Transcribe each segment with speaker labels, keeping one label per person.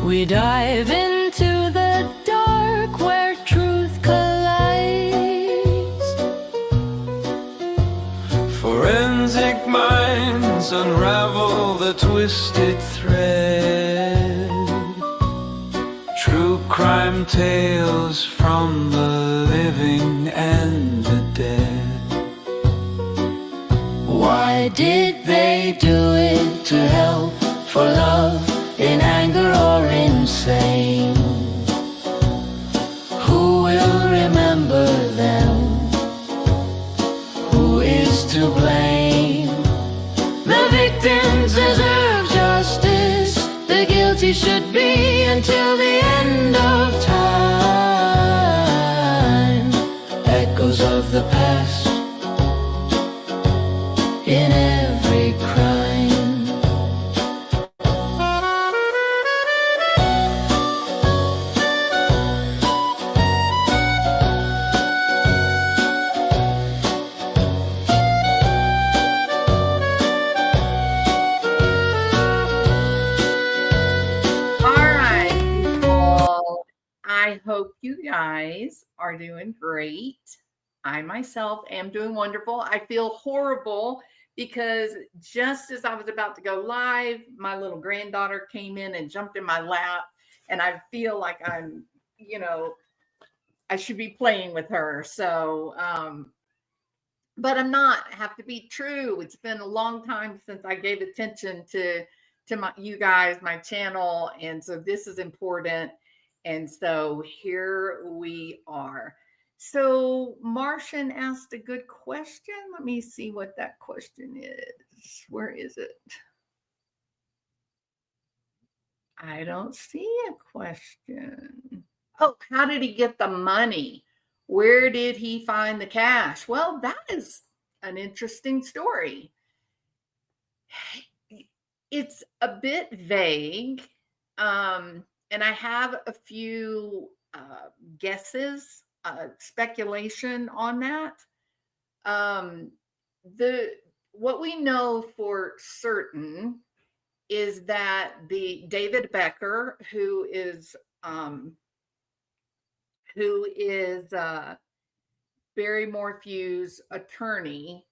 Speaker 1: We dive into the dark where truth collides.
Speaker 2: Forensic minds unravel the twisted thread. True crime tales from the living and the dead.
Speaker 1: Why did they do it? To help, for love, in anger or insane? Who will remember them? Who is to blame? The victims deserve justice. The guilty should be until the end of time. Echoes of the past in every crime.
Speaker 3: I hope you guys are doing great. I myself am doing wonderful. I feel horrible because just as I was about to go live, my little granddaughter came in and jumped in my lap, and I feel like I'm, I should be playing with her. So, but I'm not. I have to be true. It's been a long time since I gave attention to you guys, my channel, and so this is important. And so here we are. So Martian asked a good question. Let me see what that question is. Where is it? I don't see a question. Oh, how did he get the money? Where did he find the cash? Well, that is an interesting story. It's a bit vague. And I have a few guesses, speculation on that. What we know for certain is that the David Becker, who is Barry Morphew's attorney,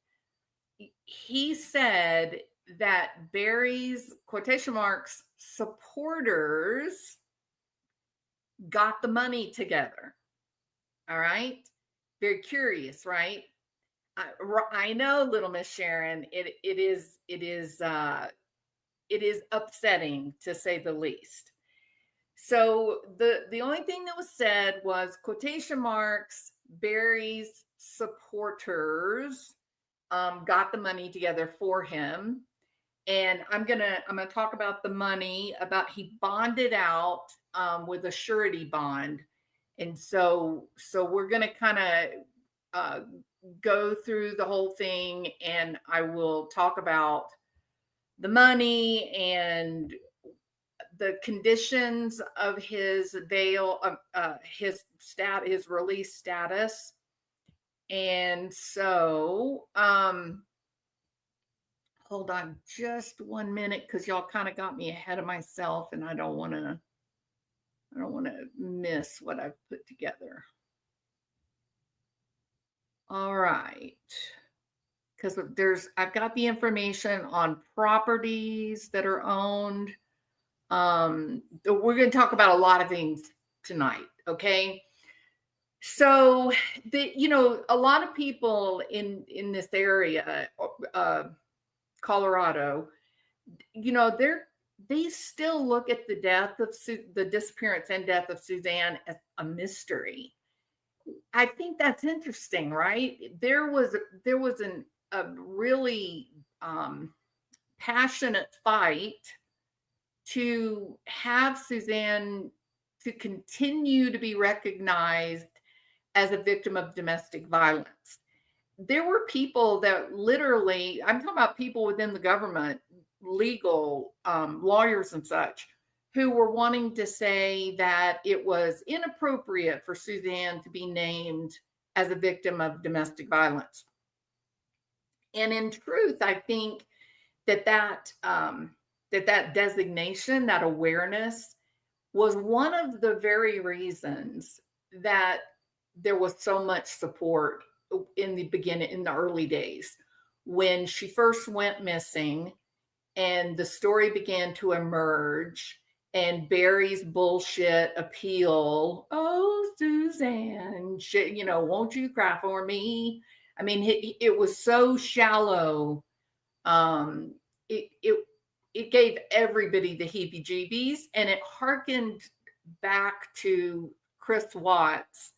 Speaker 3: he said that Barry's, quotation marks, supporters got the money together. All right. Very curious, right? I know, little Miss Sharon, it is upsetting, to say the least. So the only thing that was said was, quotation marks, Barry's supporters got the money together for him. And I'm gonna talk about the money. About he bonded out with a surety bond, and so we're gonna kind of go through the whole thing, and I will talk about the money and the conditions of his bail, his release status, and so hold on just 1 minute, because y'all kind of got me ahead of myself, and I don't want to miss what I've put together. All right. Because I've got the information on properties that are owned. We're going to talk about a lot of things tonight. Okay. So a lot of people in this area, Colorado, they still look at the disappearance and death of Suzanne as a mystery. I think that's interesting, right? There was a really passionate fight to have Suzanne to continue to be recognized as a victim of domestic violence. There were people that literally, I'm talking about people within the government, legal, lawyers and such, who were wanting to say that it was inappropriate for Suzanne to be named as a victim of domestic violence. And in truth, I think that designation, that awareness, was one of the very reasons that there was so much support in the beginning, in the early days, when she first went missing and the story began to emerge, and Barry's bullshit appeal. Oh, Suzanne, won't you cry for me? I mean, it was so shallow. It gave everybody the heebie-jeebies, and it harkened back to Chris Watts'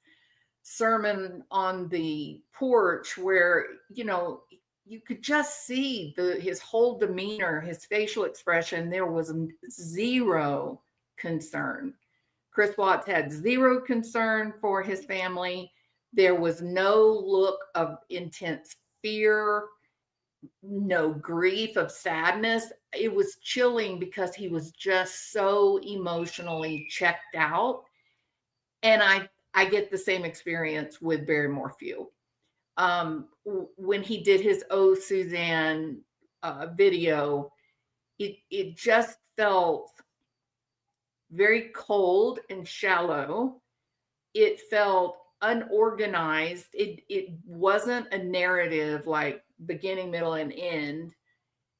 Speaker 3: sermon on the porch, where you could just see his whole demeanor, his facial expression. There was zero concern. Chris Watts had zero concern for his family. There was no look of intense fear, no grief, of sadness. It was chilling because he was just so emotionally checked out. And I get the same experience with Barry Morphew. When he did his Oh Suzanne video, it just felt very cold and shallow. It felt unorganized. It wasn't a narrative like beginning, middle, and end.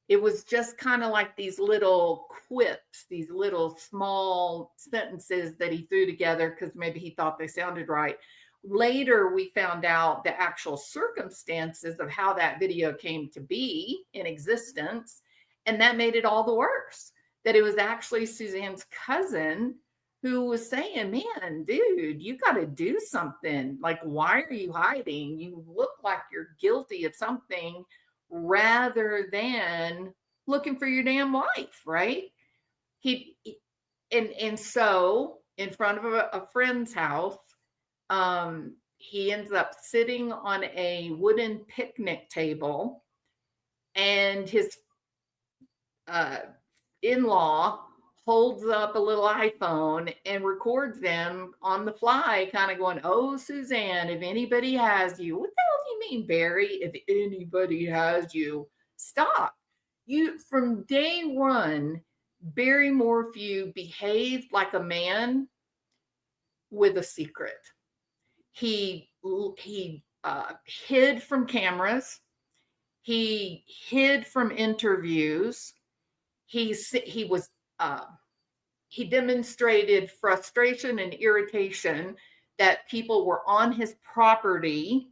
Speaker 3: It was just kind of like these little quips, these little small sentences that he threw together because maybe he thought they sounded right. Later, we found out the actual circumstances of how that video came to be in existence, and that made it all the worse. That it was actually Suzanne's cousin who was saying, man, dude, you got to do something. Like, why are you hiding? You look like you're guilty of something, rather than looking for your damn wife, right? And so in front of a friend's house, he ends up sitting on a wooden picnic table, and his in-law holds up a little iPhone and records them on the fly, kind of going, oh, Suzanne, if anybody has you. What the hell do you mean, Barry? If anybody has you, stop. From day one, Barry Morphew behaved like a man with a secret. He hid from cameras. He hid from interviews. He demonstrated frustration and irritation that people were on his property.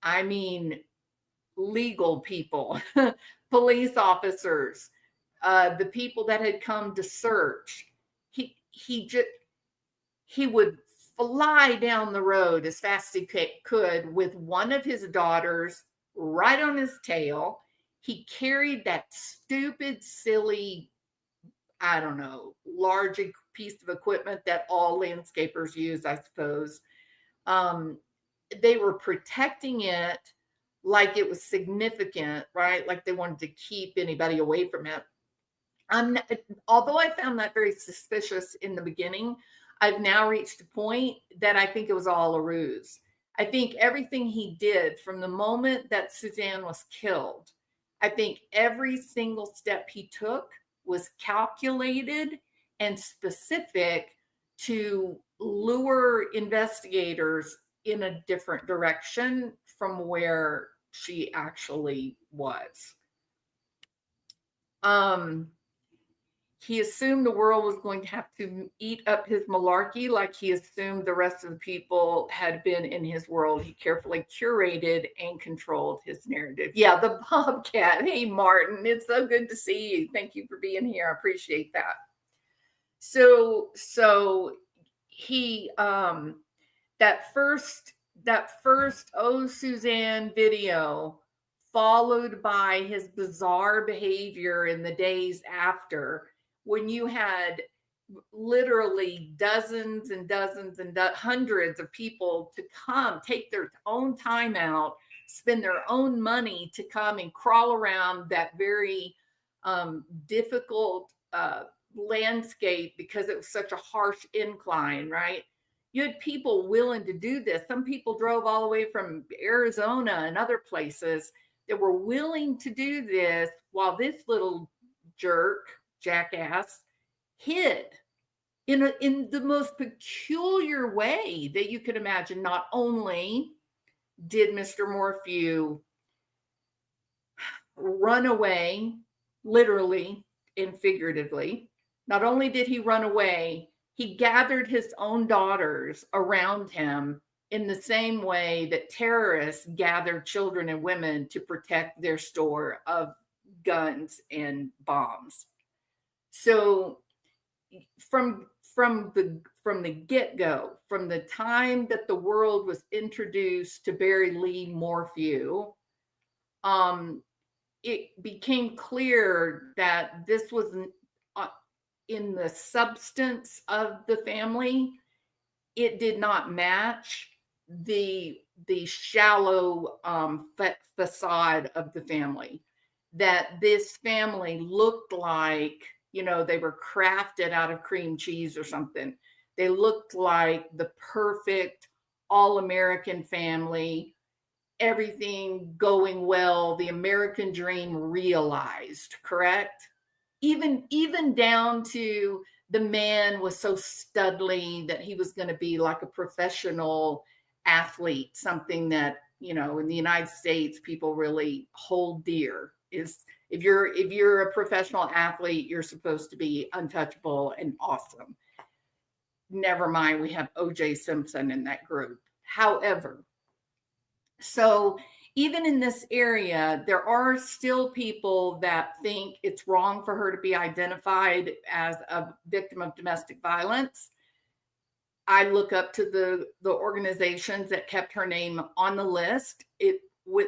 Speaker 3: I mean, legal people, police officers, the people that had come to search. He would fly down the road as fast as he could with one of his daughters right on his tail. He carried that stupid, silly, I don't know, large piece of equipment that all landscapers use, I suppose. They were protecting it like it was significant, right? Like they wanted to keep anybody away from it. Although I found that very suspicious in the beginning, I've now reached a point that I think it was all a ruse. I think everything he did from the moment that Suzanne was killed, I think every single step he took was calculated and specific to lure investigators in a different direction from where she actually was. He assumed the world was going to have to eat up his malarkey like he assumed the rest of the people had been in his world. He carefully curated and controlled his narrative. Yeah, the Bobcat. Hey, Martin, it's so good to see you. Thank you for being here. I appreciate that. So he, that first Oh Suzanne video, followed by his bizarre behavior in the days after, when you had literally dozens and dozens and hundreds of people to come, take their own time out, spend their own money to come and crawl around that very difficult landscape because it was such a harsh incline, right? You had people willing to do this. Some people drove all the way from Arizona and other places that were willing to do this while this little jerk, jackass, hid. in the most peculiar way that you could imagine. Not only did Mr. Morphew run away, literally and figuratively, not only did he run away, he gathered his own daughters around him in the same way that terrorists gather children and women to protect their store of guns and bombs. So from the get-go, from the time that the world was introduced to Barry Lee Morphew, it became clear that this was in the substance of the family. It did not match the shallow facade of the family. That this family looked like, they were crafted out of cream cheese or something. They looked like the perfect all-American family, everything going well, the American dream realized, correct? Even down to the man was so studly that he was going to be like a professional athlete, something that, in the United States, people really hold dear. Is if you're a professional athlete, you're supposed to be untouchable and awesome. Never mind, we have O.J. Simpson in that group. However, so even in this area, there are still people that think it's wrong for her to be identified as a victim of domestic violence. I look up to the organizations that kept her name on the list.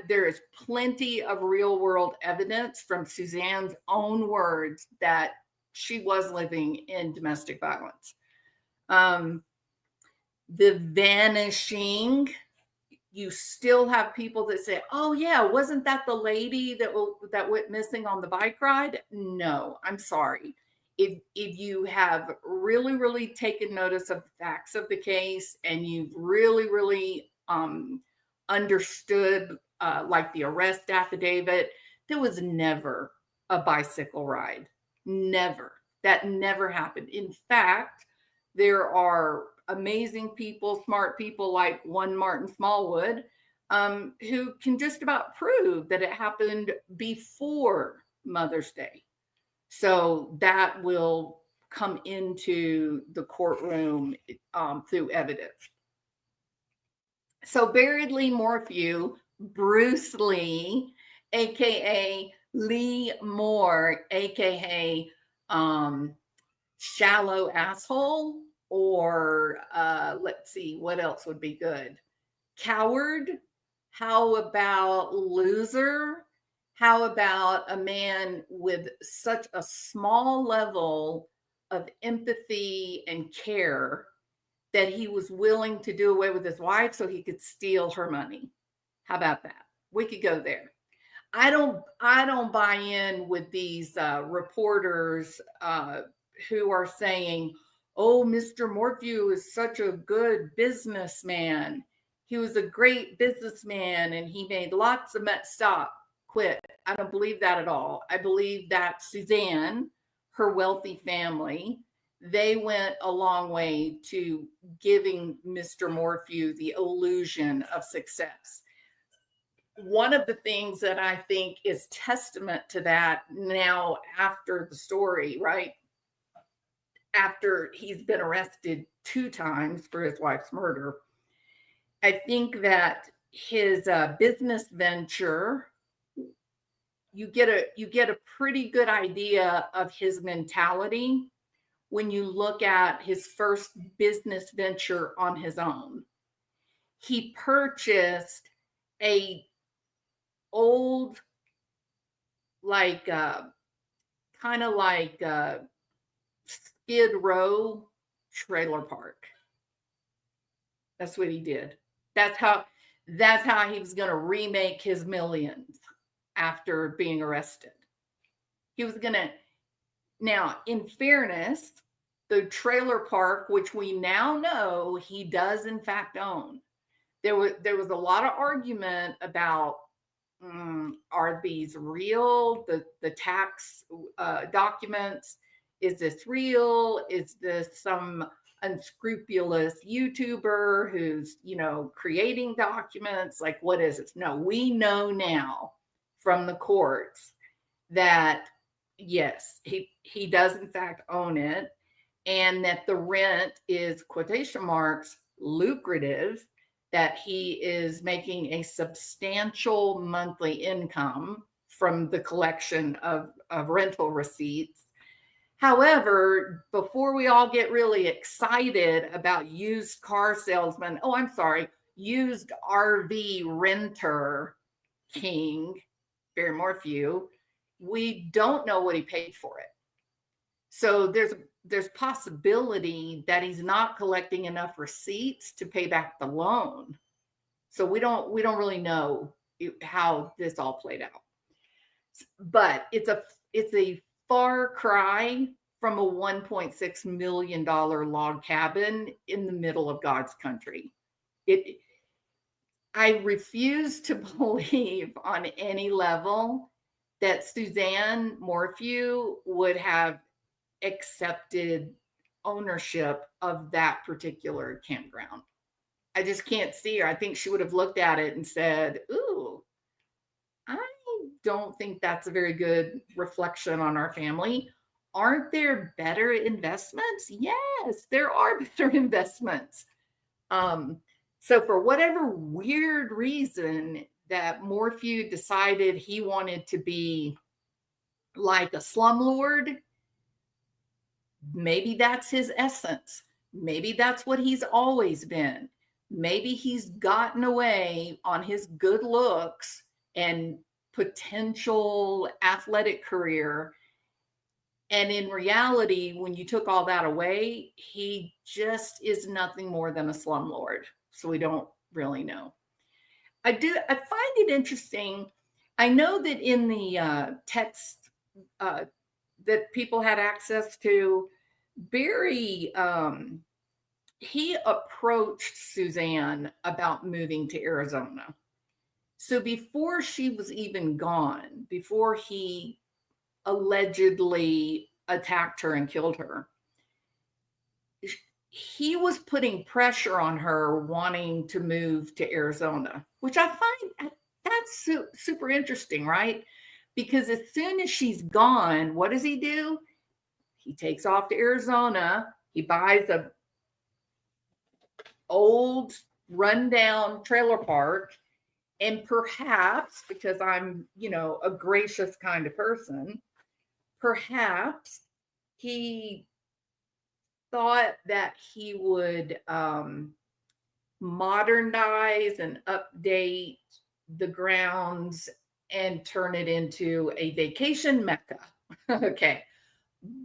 Speaker 3: There is plenty of real world evidence from Suzanne's own words that she was living in domestic violence. The vanishing, you still have people that say, oh yeah, wasn't that the lady that went missing on the bike ride? No, I'm sorry. If you have really, really taken notice of the facts of the case, and you've really, really understood like the arrest affidavit, there was never a bicycle ride. Never. That never happened. In fact, there are amazing people, smart people like one Martin Smallwood, who can just about prove that it happened before Mother's Day. So that will come into the courtroom through evidence. So Barry Lee Morphew, Bruce Lee, aka Lee Moore, aka shallow asshole, or let's see, what else would be good? Coward? How about loser? How about a man with such a small level of empathy and care that he was willing to do away with his wife so he could steal her money? How about that? We could go there. I don't buy in with these reporters who are saying, oh, Mr. Morphew is such a good businessman. He was a great businessman and he made lots of stop. Quit. I don't believe that at all. I believe that Suzanne, her wealthy family, they went a long way to giving Mr. Morphew the illusion of success. One of the things that I think is testament to that now after the story, right? After he's been arrested 2 times for his wife's murder, I think that his business venture, you get a pretty good idea of his mentality when you look at his first business venture on his own. He purchased a old, like kind of like Skid Row trailer park. That's what he did. That's how he was going to remake his millions after being arrested. He was going to. Now, in fairness, the trailer park, which we now know he does in fact own, there was a lot of argument about, are these real? The tax documents, is this real? Is this some unscrupulous YouTuber who's, creating documents? Like, what is it? No, we know now from the courts that yes, he does in fact own it, and that the rent is, quotation marks, lucrative, that he is making a substantial monthly income from the collection of rental receipts. However, before we all get really excited about used car salesman, used RV renter king, Barry Morphew, we don't know what he paid for it. So there's possibility that he's not collecting enough receipts to pay back the loan. So we don't really know how this all played out. But it's a far cry from a $1.6 million log cabin in the middle of God's country. I refuse to believe on any level that Suzanne Morphew would have accepted ownership of that particular campground. I just can't see her. I think she would have looked at it and said, ooh, I don't think that's a very good reflection on our family. Aren't there better investments? Yes, there are better investments. So for whatever weird reason that Morphew decided he wanted to be like a slumlord, maybe that's his essence. Maybe that's what he's always been. Maybe he's gotten away on his good looks and potential athletic career. And in reality, when you took all that away, he just is nothing more than a slumlord. So we don't really know. I find it interesting. I know that in the text that people had access to, Barry, he approached Suzanne about moving to Arizona. So before she was even gone, before he allegedly attacked her and killed her, he was putting pressure on her wanting to move to Arizona, which I find that's super interesting, right? Because as soon as she's gone, what does he do? He takes off to Arizona. He buys a old rundown trailer park, and perhaps, because I'm, a gracious kind of person, perhaps he thought that he would modernize and update the grounds and turn it into a vacation mecca. Okay.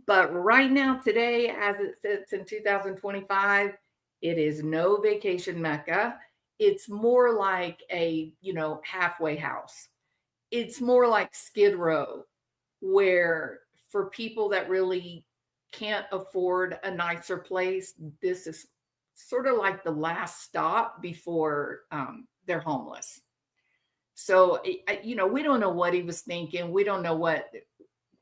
Speaker 3: But right now, today, as it sits in 2025, it is no vacation mecca. It's more like a, halfway house. It's more like Skid Row, where for people that really can't afford a nicer place, this is sort of like the last stop before they're homeless. So, we don't know what he was thinking. We don't know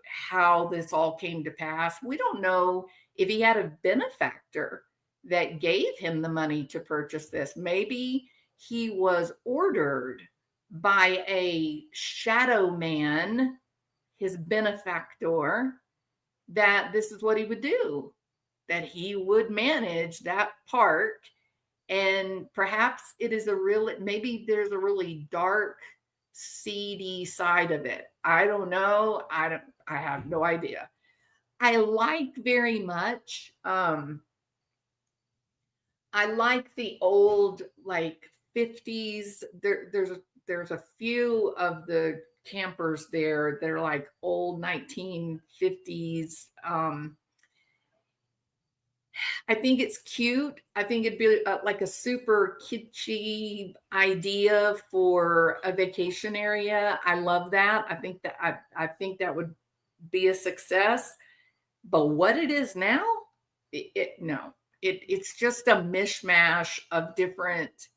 Speaker 3: how this all came to pass. We don't know if he had a benefactor that gave him the money to purchase this. Maybe he was ordered by a shadow man, his benefactor, that this is what he would do, that he would manage that park. And perhaps maybe there's a really dark, seedy side of it. I don't know. I have no idea. I like very much, I like the old, like 50s. There's a few of the campers there. They're like old 1950s. I think it's cute. I think it'd be like a super kitschy idea for a vacation area. I love that. I think that would be a success. But what it is now, it's just a mishmash of different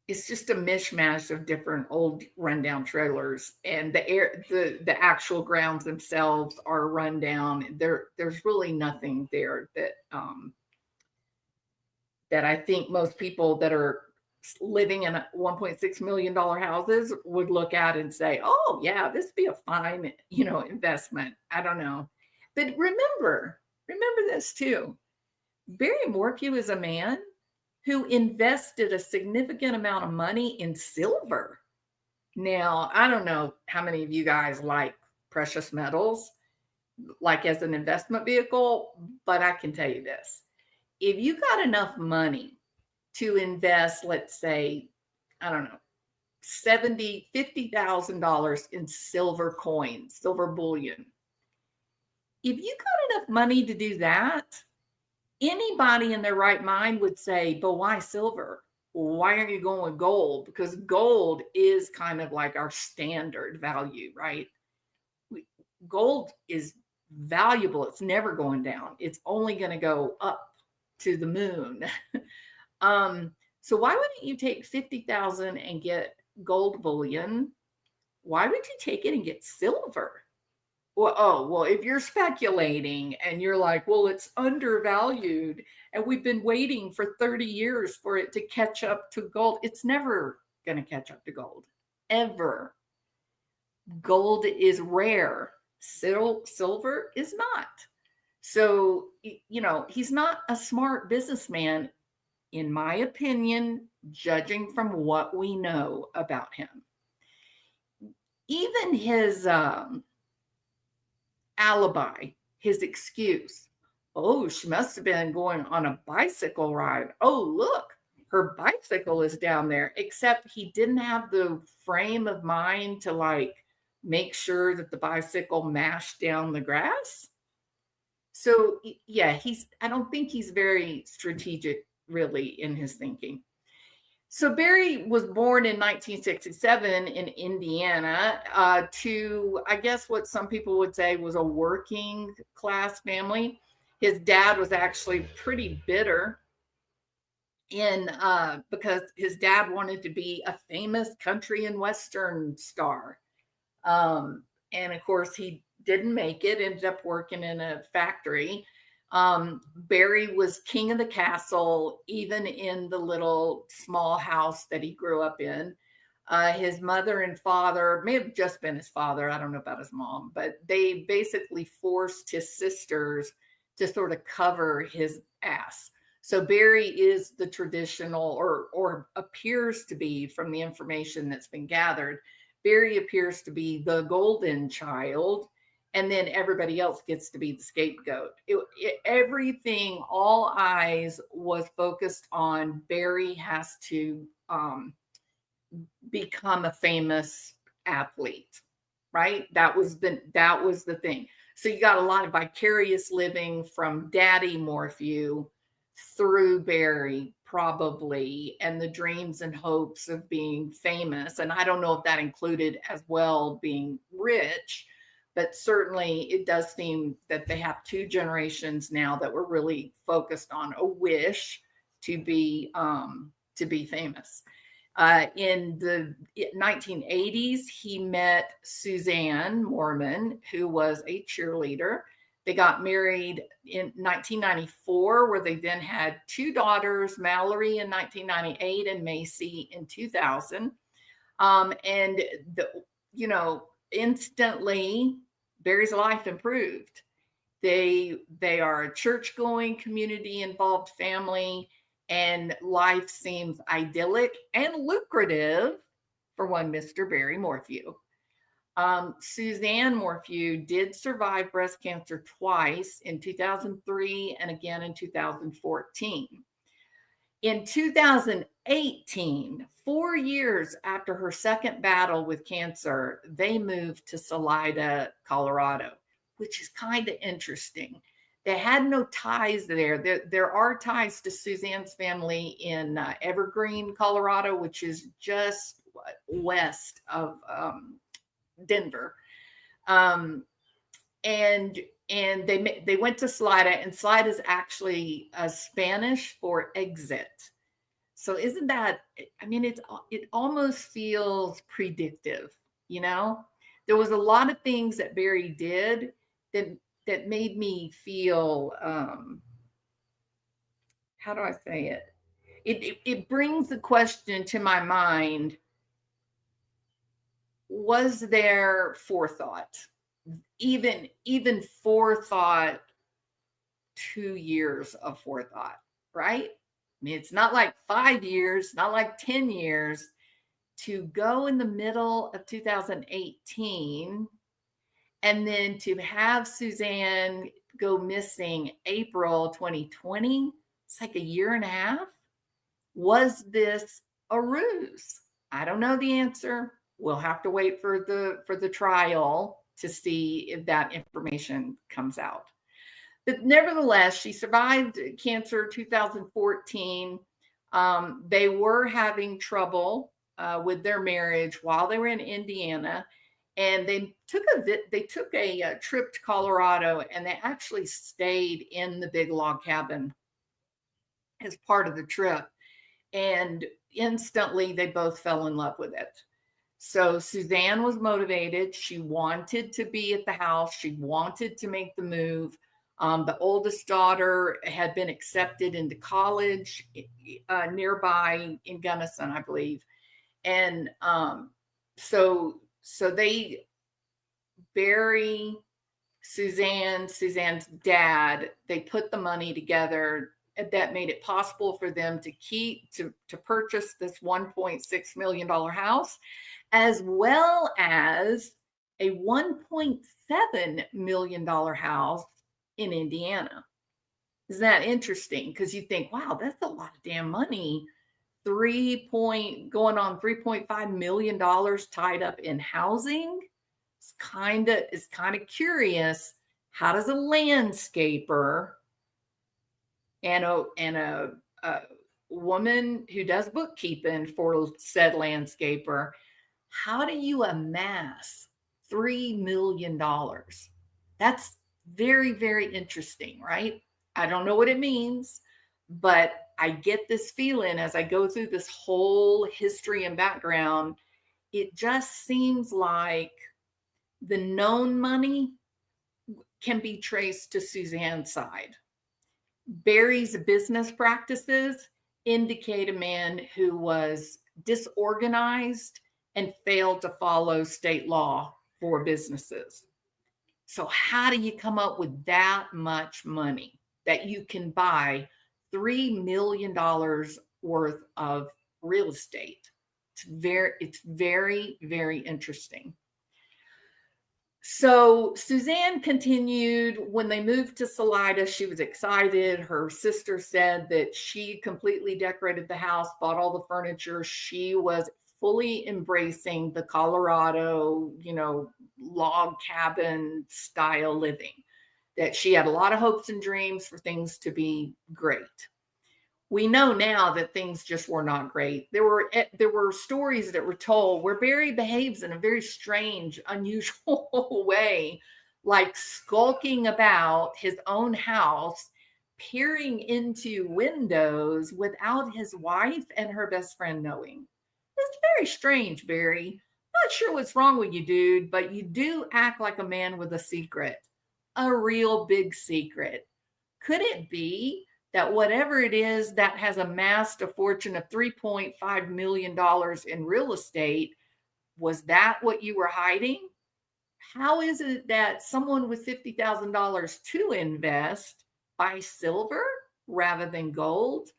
Speaker 3: it's just a mishmash of different old rundown trailers, and the actual grounds themselves are rundown. There's really nothing there that I think most people that are living in $1.6 million houses would look at and say, oh yeah, this would be a fine, investment. I don't know. But remember this too. Barry Morphew is a man who invested a significant amount of money in silver. Now, I don't know how many of you guys like precious metals, like as an investment vehicle, but I can tell you this. If you got enough money to invest, let's say, I don't know, $50,000 in silver coins, silver bullion. If you got enough money to do that, anybody in their right mind would say, but why silver? Why aren't you going with gold? Because gold is kind of like our standard value, right? Gold is valuable. It's never going down. It's only going to go up to the moon. So why wouldn't you take 50,000 and get gold bullion? Why would you take it and get silver? Well, if you're speculating and you're like, well, it's undervalued and we've been waiting for 30 years for it to catch up to gold, it's never going to catch up to gold, ever. Gold is rare. Silver is not. So, he's not a smart businessman, in my opinion, judging from what we know about him. Even his alibi, his excuse. Oh, she must have been going on a bicycle ride. Oh, look, her bicycle is down there. Except he didn't have the frame of mind to make sure that the bicycle mashed down the grass. So yeah, I don't think he's very strategic really in his thinking. So Barry was born in 1967 in Indiana to, I guess what some people would say was a working class family. His dad was actually pretty bitter because his dad wanted to be a famous country and western star. And of course he didn't make it, ended up working in a factory. Barry was king of the castle, even in the little small house that he grew up in. His mother and father, may have just been his father, I don't know about his mom, but they basically forced his sisters to sort of cover his ass. So Barry is the traditional, or appears to be, from the information that's been gathered, Barry appears to be the golden child. And then everybody else gets to be the scapegoat. Everything, all eyes was focused on Barry has to become a famous athlete, right? That was the thing. So you got a lot of vicarious living from Daddy Morphew through Barry, probably, and the dreams and hopes of being famous. And I don't know if that included as well being rich. But certainly it does seem that they have two generations now that were really focused on a wish to be famous. In the 1980s, he met Suzanne Moorman, who was a cheerleader. They got married in 1994, where they then had two daughters, Mallory in 1998 and Macy in 2000. Instantly, Barry's life improved. They are a church-going, community-involved family, and life seems idyllic and lucrative for one Mr. Barry Morphew. Suzanne Morphew did survive breast cancer twice, in 2003 and again in 2014. In 2018, 4 years after her second battle with cancer, they moved to Salida, Colorado, which is kind of interesting. They had no ties there. There are ties to Suzanne's family in Evergreen, Colorado, which is just west of Denver. And they went to Salida, and Salida is actually Spanish for exit. So isn't that, I mean, it almost feels predictive, you know? There was a lot of things that Barry did that made me feel, how do I say it? It brings the question to my mind, was there forethought? Even forethought, 2 years of forethought, right? I mean, it's not like 5 years, not like 10 years to go in the middle of 2018 and then to have Suzanne go missing April 2020. It's like a year and a half. Was this a ruse? I don't know the answer. We'll have to wait for the trial to see if that information comes out. But nevertheless, she survived cancer 2014. They were having trouble with their marriage while they were in Indiana, and they took a trip to Colorado, and they actually stayed in the big log cabin as part of the trip. And instantly, they both fell in love with it. So Suzanne was motivated. She wanted to be at the house. She wanted to make the move. The oldest daughter had been accepted into college nearby in Gunnison, I believe. And so Barry, Suzanne's dad, they put the money together that made it possible for them to purchase this $1.6 million house, as well as a $1.7 million house in Indiana. Isn't that interesting? Because you think, wow, that's a lot of damn money. Going on $3.5 million tied up in housing. It's kind of curious. How does a landscaper and a woman who does bookkeeping for said landscaper, how do you amass $3 million? That's very, very interesting, right? I don't know what it means, but I get this feeling as I go through this whole history and background, it just seems like the known money can be traced to Suzanne's side. Barry's business practices indicate a man who was disorganized and failed to follow state law for businesses. So how do you come up with that much money that you can buy $3 million worth of real estate? It's very, very interesting. So Suzanne continued. When they moved to Salida, she was excited. Her sister said that she completely decorated the house, bought all the furniture. She was fully embracing the Colorado, log cabin style living, that she had a lot of hopes and dreams for things to be great. We know now that things just were not great. There were stories that were told where Barry behaves in a very strange, unusual way, like skulking about his own house, peering into windows without his wife and her best friend knowing. It's very strange, Barry. Not sure what's wrong with you, dude, but you do act like a man with a secret, a real big secret. Could it be that whatever it is that has amassed a fortune of $3.5 million in real estate, was that what you were hiding? How is it that someone with $50,000 to invest buys silver rather than gold?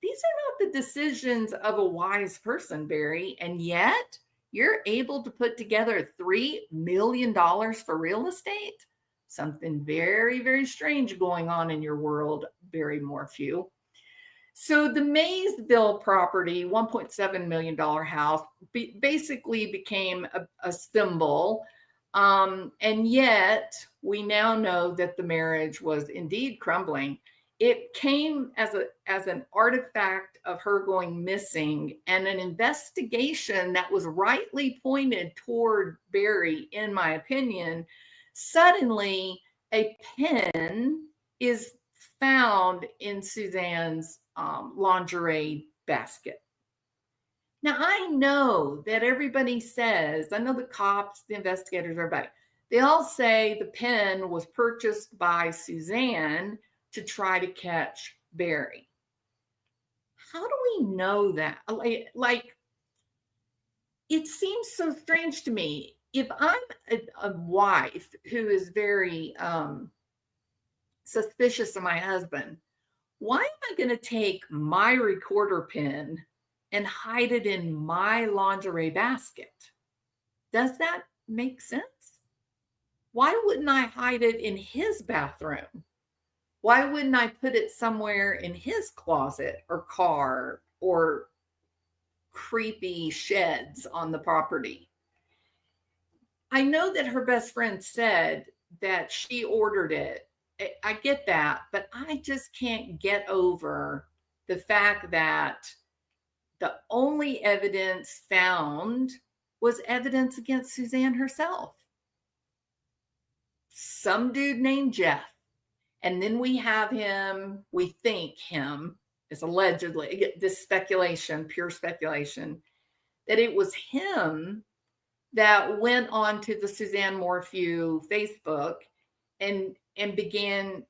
Speaker 3: These are not the decisions of a wise person, Barry, and yet you're able to put together $3 million for real estate? Something very, very strange going on in your world, Barry Morphew. So the Maysville property, $1.7 million house, basically became a symbol. And yet we now know that the marriage was indeed crumbling. It came as an artifact of her going missing and an investigation that was rightly pointed toward Barry, in my opinion. Suddenly, a pen is found in Suzanne's lingerie basket. Now, I know that everybody says, I know the cops, the investigators, everybody, they all say the pen was purchased by Suzanne to try to catch Barry. How do we know that? Like it seems so strange to me. If I'm a wife who is very suspicious of my husband, why am I going to take my recorder pen and hide it in my lingerie basket? Does that make sense? Why wouldn't I hide it in his bathroom? Why wouldn't I put it somewhere in his closet or car or creepy sheds on the property? I know that her best friend said that she ordered it. I get that, but I just can't get over the fact that the only evidence found was evidence against Suzanne herself. Some dude named Jeff. And then we have him, we think him, is allegedly, this speculation, pure speculation, that it was him that went on to the Suzanne Morphew Facebook and began,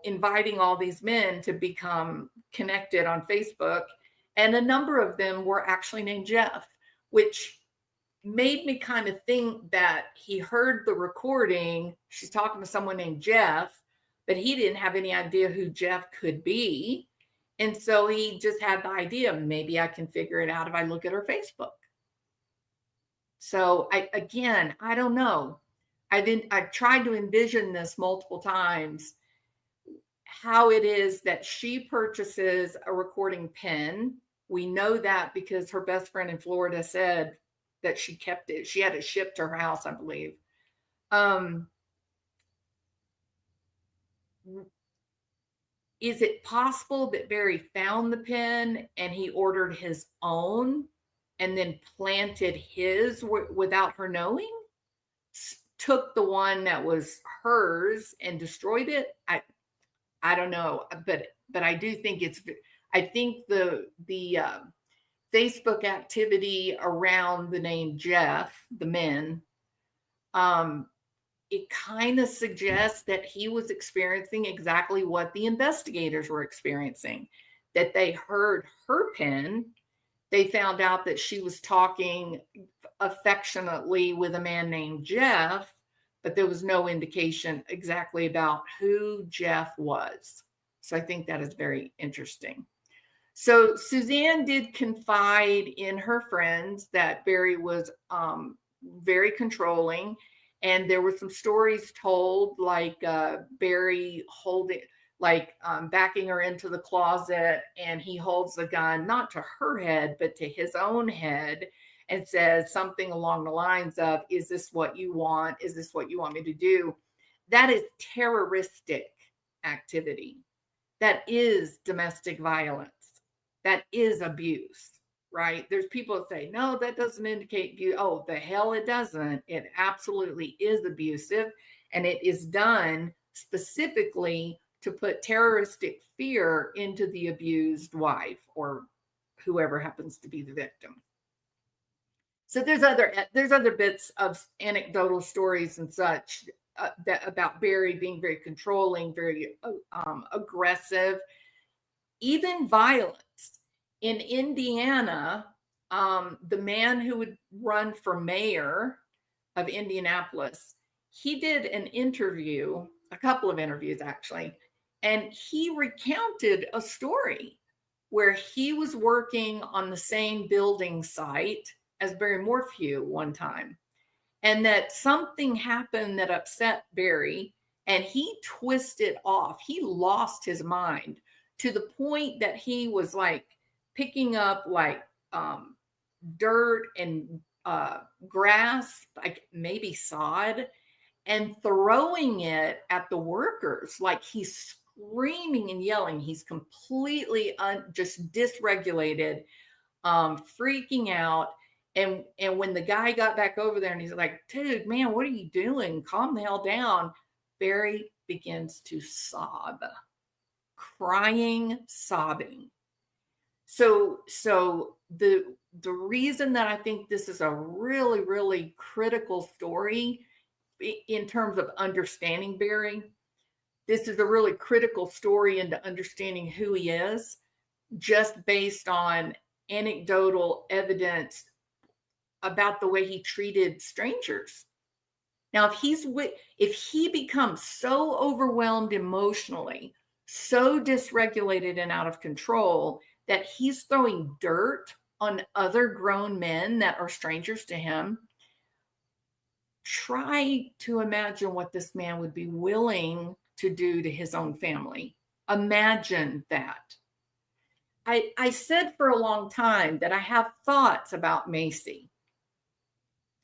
Speaker 3: inviting all these men to become connected on Facebook. And a number of them were actually named Jeff, which made me kind of think that he heard the recording. She's talking to someone named Jeff, but he didn't have any idea who Jeff could be. And so he just had the idea, maybe I can figure it out if I look at her Facebook. So I don't know. I've tried to envision this multiple times, how it is that she purchases a recording pen. We know that because her best friend in Florida said that she kept it. She had it shipped to her house, I believe. Is it possible that Barry found the pen and he ordered his own and then planted his without her knowing? Took the one that was hers and destroyed it? I don't know, but I do think I think the Facebook activity around the name Jeff, the men, it kind of suggests that he was experiencing exactly what the investigators were experiencing, that they heard her pen. They found out that she was talking affectionately with a man named Jeff, but there was no indication exactly about who Jeff was. So I think that is very interesting. So Suzanne did confide in her friends that Barry was very controlling. And there were some stories told, like Barry holding, backing her into the closet, and he holds the gun, not to her head, but to his own head, and says something along the lines of, is this what you want? Is this what you want me to do? That is terroristic activity. That is domestic violence. That is abuse. Right? There's people that say, no, that doesn't indicate abuse. Oh, the hell it doesn't. It absolutely is abusive. And it is done specifically to put terroristic fear into the abused wife or whoever happens to be the victim. So there's other bits of anecdotal stories and such that about Barry being very controlling, very aggressive, even violence. In Indiana, the man who would run for mayor of Indianapolis, he did an interview, a couple of interviews actually, and he recounted a story where he was working on the same building site as Barry Morphew one time, and that something happened that upset Barry, and he twisted off. He lost his mind to the point that he was like picking up dirt and grass, like maybe sod, and throwing it at the workers. Like he's screaming and yelling. He's completely just dysregulated, freaking out. And when the guy got back over there and he's like, dude, man, what are you doing? Calm the hell down. Barry begins to sob, crying, sobbing. So the reason that I think this is a really, really critical story in terms of understanding Barry, this is a really critical story into understanding who he is, just based on anecdotal evidence about the way he treated strangers. Now, if he becomes so overwhelmed emotionally, so dysregulated and out of control that he's throwing dirt on other grown men that are strangers to him, try to imagine what this man would be willing to do to his own family. Imagine that. I said for a long time that I have thoughts about Macy.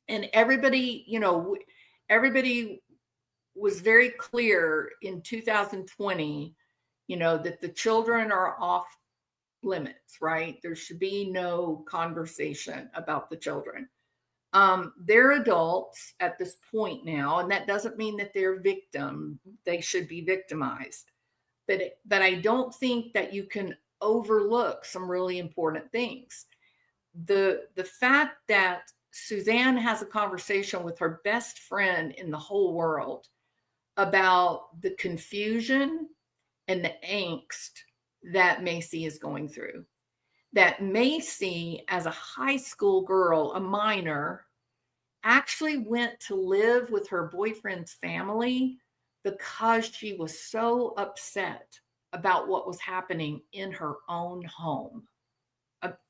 Speaker 3: And everybody, everybody was very clear in 2020, that the children are off limits, right? There should be no conversation about the children. They're adults at this point now, and that doesn't mean that they're they should be victimized. But I don't think that you can overlook some really important things. The fact that Suzanne has a conversation with her best friend in the whole world about the confusion and the angst that Macy is going through. That Macy, as a high school girl, a minor, actually went to live with her boyfriend's family because she was so upset about what was happening in her own home.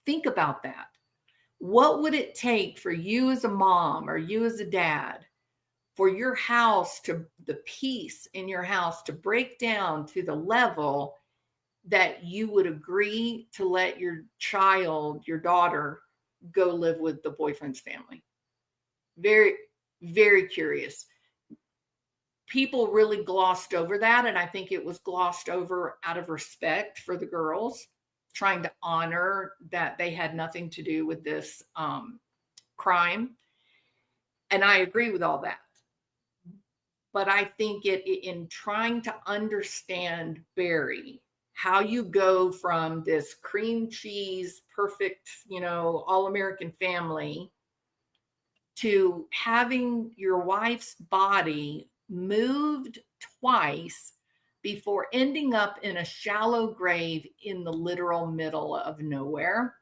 Speaker 3: Think about that. What would it take for you as a mom or you as a dad, for your house the peace in your house to break down to the level that you would agree to let your child, your daughter, go live with the boyfriend's family? Very, very curious. People really glossed over that, and I think it was glossed over out of respect for the girls, trying to honor that they had nothing to do with this crime. And I agree with all that. But I think in trying to understand Barry, how you go from this cream cheese, perfect, all-American family to having your wife's body moved twice before ending up in a shallow grave in the literal middle of nowhere.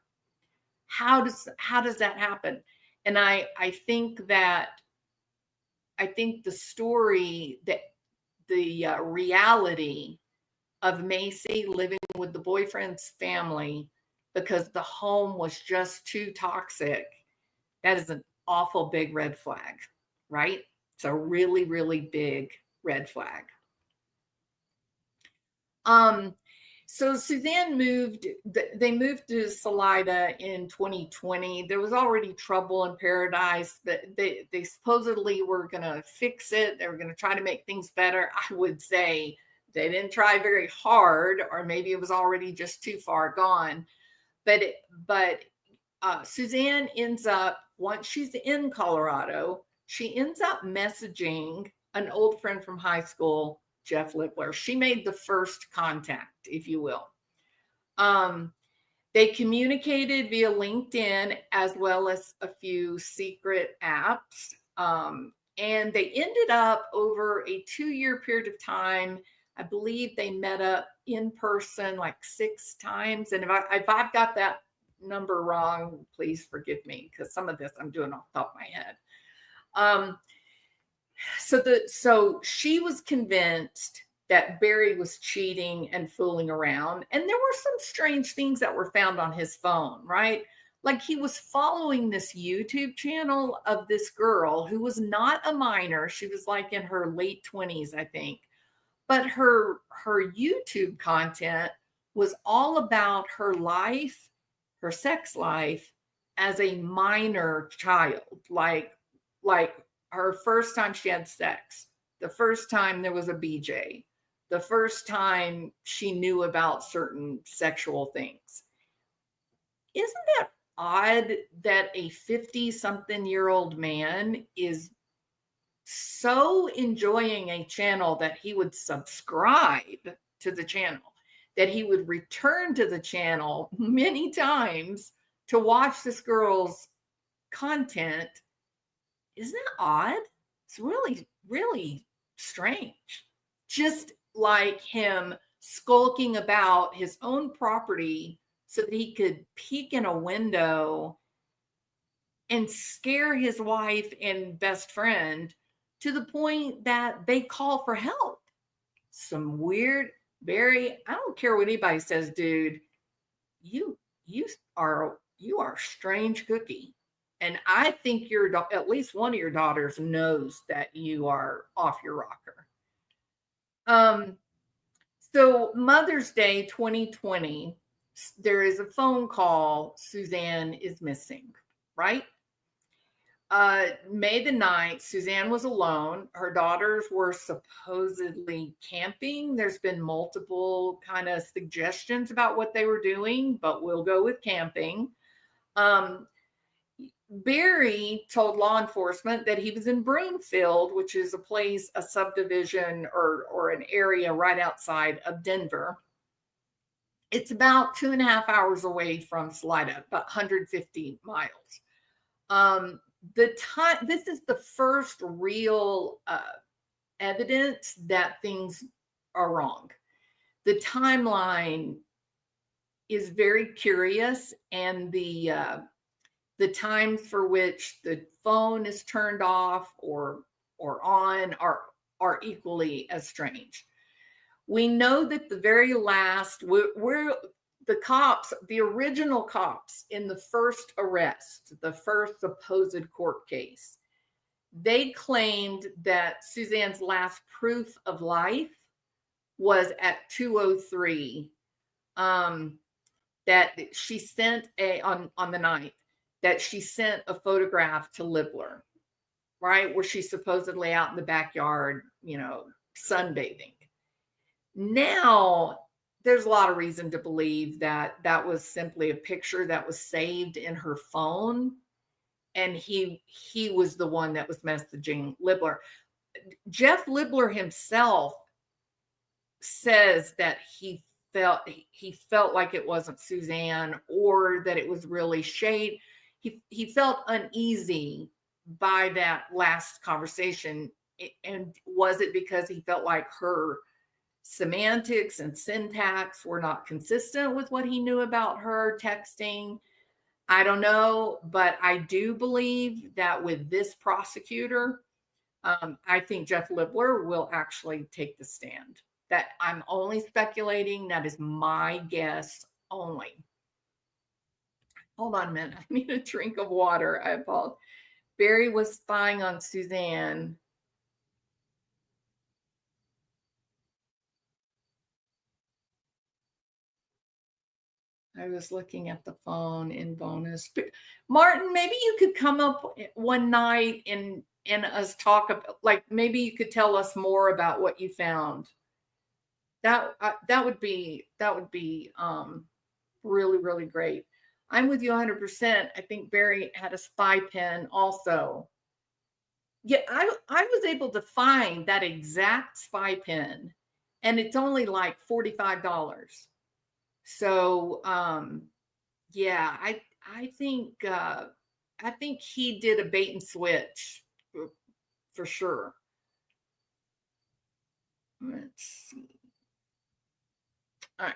Speaker 3: How does that happen? And I think the story, that the reality of Macy living with the boyfriend's family because the home was just too toxic, that is an awful big red flag, right? It's a really, really big red flag. So Suzanne they moved to Salida in 2020. There was already trouble in Paradise, but they supposedly were going to fix it. They were going to try to make things better. I would say they didn't try very hard, or maybe it was already just too far gone. But Suzanne ends up, once she's in Colorado, she ends up messaging an old friend from high school, Jeff Lippler. She made the first contact, if you will. They communicated via LinkedIn as well as a few secret apps. And they ended up over a 2-year period of time. I believe they met up in person like 6 times. And if I've got that number wrong, please forgive me, because some of this I'm doing off the top of my head. So she was convinced that Barry was cheating and fooling around. And there were some strange things that were found on his phone, right? Like he was following this YouTube channel of this girl who was not a minor. She was like in her late 20s, I think. But her YouTube content was all about her life, her sex life as a minor child, like her first time she had sex, the first time there was a BJ, the first time she knew about certain sexual things. Isn't that odd that a 50-something-year-old man is so enjoying a channel that he would subscribe to the channel? that he would return to the channel many times to watch this girl's content. Isn't that odd? It's really, really strange. Just like him skulking about his own property so that he could peek in a window and scare his wife and best friend to the point that they call for help. Some weird, Barry, I don't care what anybody says, dude. You are strange cookie. And I think at least one of your daughters knows that you are off your rocker. So Mother's Day 2020, there is a phone call. Suzanne is missing, right? May the 9th, Suzanne was alone. Her daughters were supposedly camping. There's been multiple kind of suggestions about what they were doing, but we'll go with camping. Barry told law enforcement that he was in Broomfield, which is a subdivision or an area right outside of Denver. It's about 2.5 hours away from Salida, about 150 miles. This is the first real evidence that things are wrong. The timeline is very curious, and the times for which the phone is turned off or on are equally as strange. We know that the very last, the cops, the original cops in the first arrest, the first supposed court case, they claimed that Suzanne's last proof of life was at 2:03. That she sent on the 9th, that she sent a photograph to Libler, right? Where she's supposedly out in the backyard, sunbathing. Now, there's a lot of reason to believe that that was simply a picture that was saved in her phone, and he was the one that was messaging Libler. Jeff Libler himself says that he felt like it wasn't Suzanne, or that it was really Shade. He felt uneasy by that last conversation. And was it because he felt like her semantics and syntax were not consistent with what he knew about her texting? I don't know, but I do believe that with this prosecutor, I think Jeff Libler will actually take the stand. That I'm only speculating. That is my guess only. Hold on a minute. I need a drink of water. I apologize. Barry was spying on Suzanne. I was looking at the phone in bonus. But Martin, maybe you could come up one night and us talk about, like, maybe you could tell us more about what you found. That would be really, really great. I'm with you 100%. I think Barry had a spy pen also. Yeah, I was able to find that exact spy pen, and it's only like $45. So yeah, I think he did a bait and switch for sure. Let's see. All right.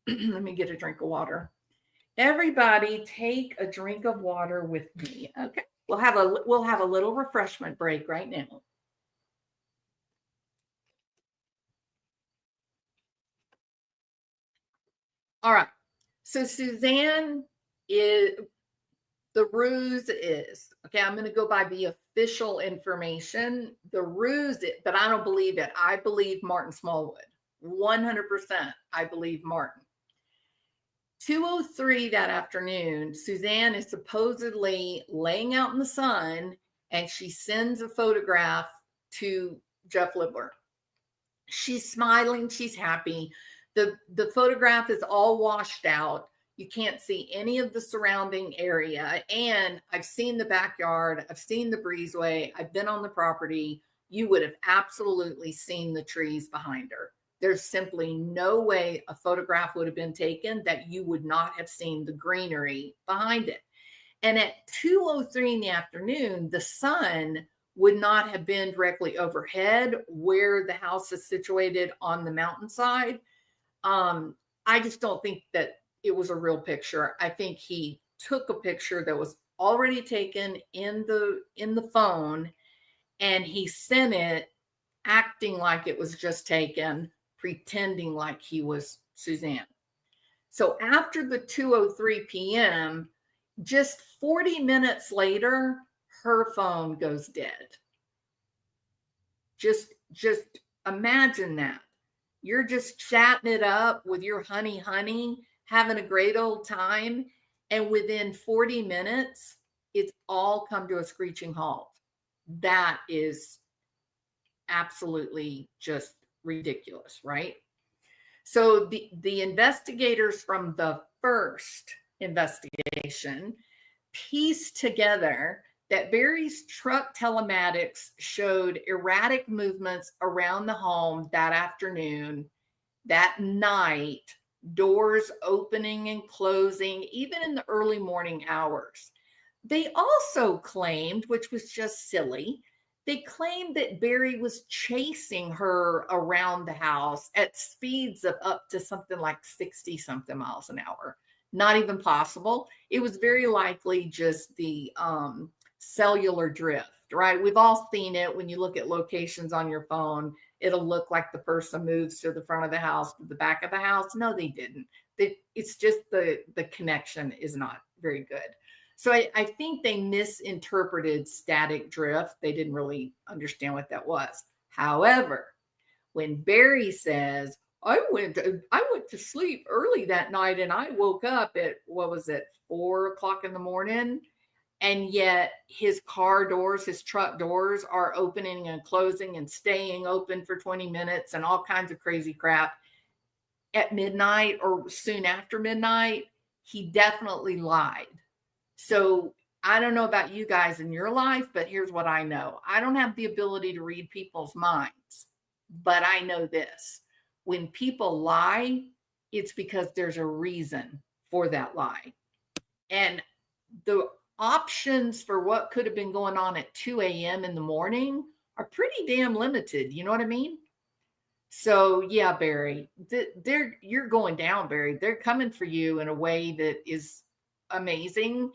Speaker 3: Let me get a drink of water. Everybody take a drink of water with me. Okay. We'll have a little refreshment break right now. All right. So Suzanne is, the ruse is, okay, I'm going to go by the official information. The ruse, but I don't believe it. I believe Martin Smallwood. 100%. I believe Martin. 2:03 that afternoon, Suzanne is supposedly laying out in the sun, and she sends a photograph to Jeff Libler. She's smiling. She's happy. The photograph is all washed out. You can't see any of the surrounding area. And I've seen the backyard. I've seen the breezeway. I've been on the property. You would have absolutely seen the trees behind her. There's simply no way a photograph would have been taken that you would not have seen the greenery behind it. And at 2:03 in the afternoon, the sun would not have been directly overhead where the house is situated on the mountainside. I just don't think that it was a real picture. I think he took a picture that was already taken in the phone, and he sent it acting like it was just taken, pretending like he was Suzanne. So after the 2:03 p.m., just 40 minutes later, her phone goes dead. Just imagine that. You're just chatting it up with your honey, having a great old time. And within 40 minutes, it's all come to a screeching halt. That is absolutely just ridiculous, right? So the investigators from the first investigation pieced together that Barry's truck telematics showed erratic movements around the home that afternoon, that night, doors opening and closing, even in the early morning hours. They also claimed, which was just silly, they claimed that Barry was chasing her around the house at speeds of up to something like 60 something miles an hour. Not even possible. It was very likely just the cellular drift, right? We've all seen it when you look at locations on your phone. It'll look like the person moves to the front of the house, to the back of the house. No, they didn't. It's just the connection is not very good. So I think they misinterpreted static drift. They didn't really understand what that was. However, when Barry says, I went to sleep early that night and I woke up at, 4 o'clock in the morning, and yet his car doors, his truck doors are opening and closing and staying open for 20 minutes and all kinds of crazy crap at midnight or soon after midnight, he definitely lied. So I don't know about you guys in your life, but here's what I know. I don't have the ability to read people's minds, but I know this. When people lie, it's because there's a reason for that lie. And the options for what could have been going on at 2 a.m. in the morning are pretty damn limited. You know what I mean? So yeah, Barry, you're going down, Barry. They're coming for you in a way that is amazing.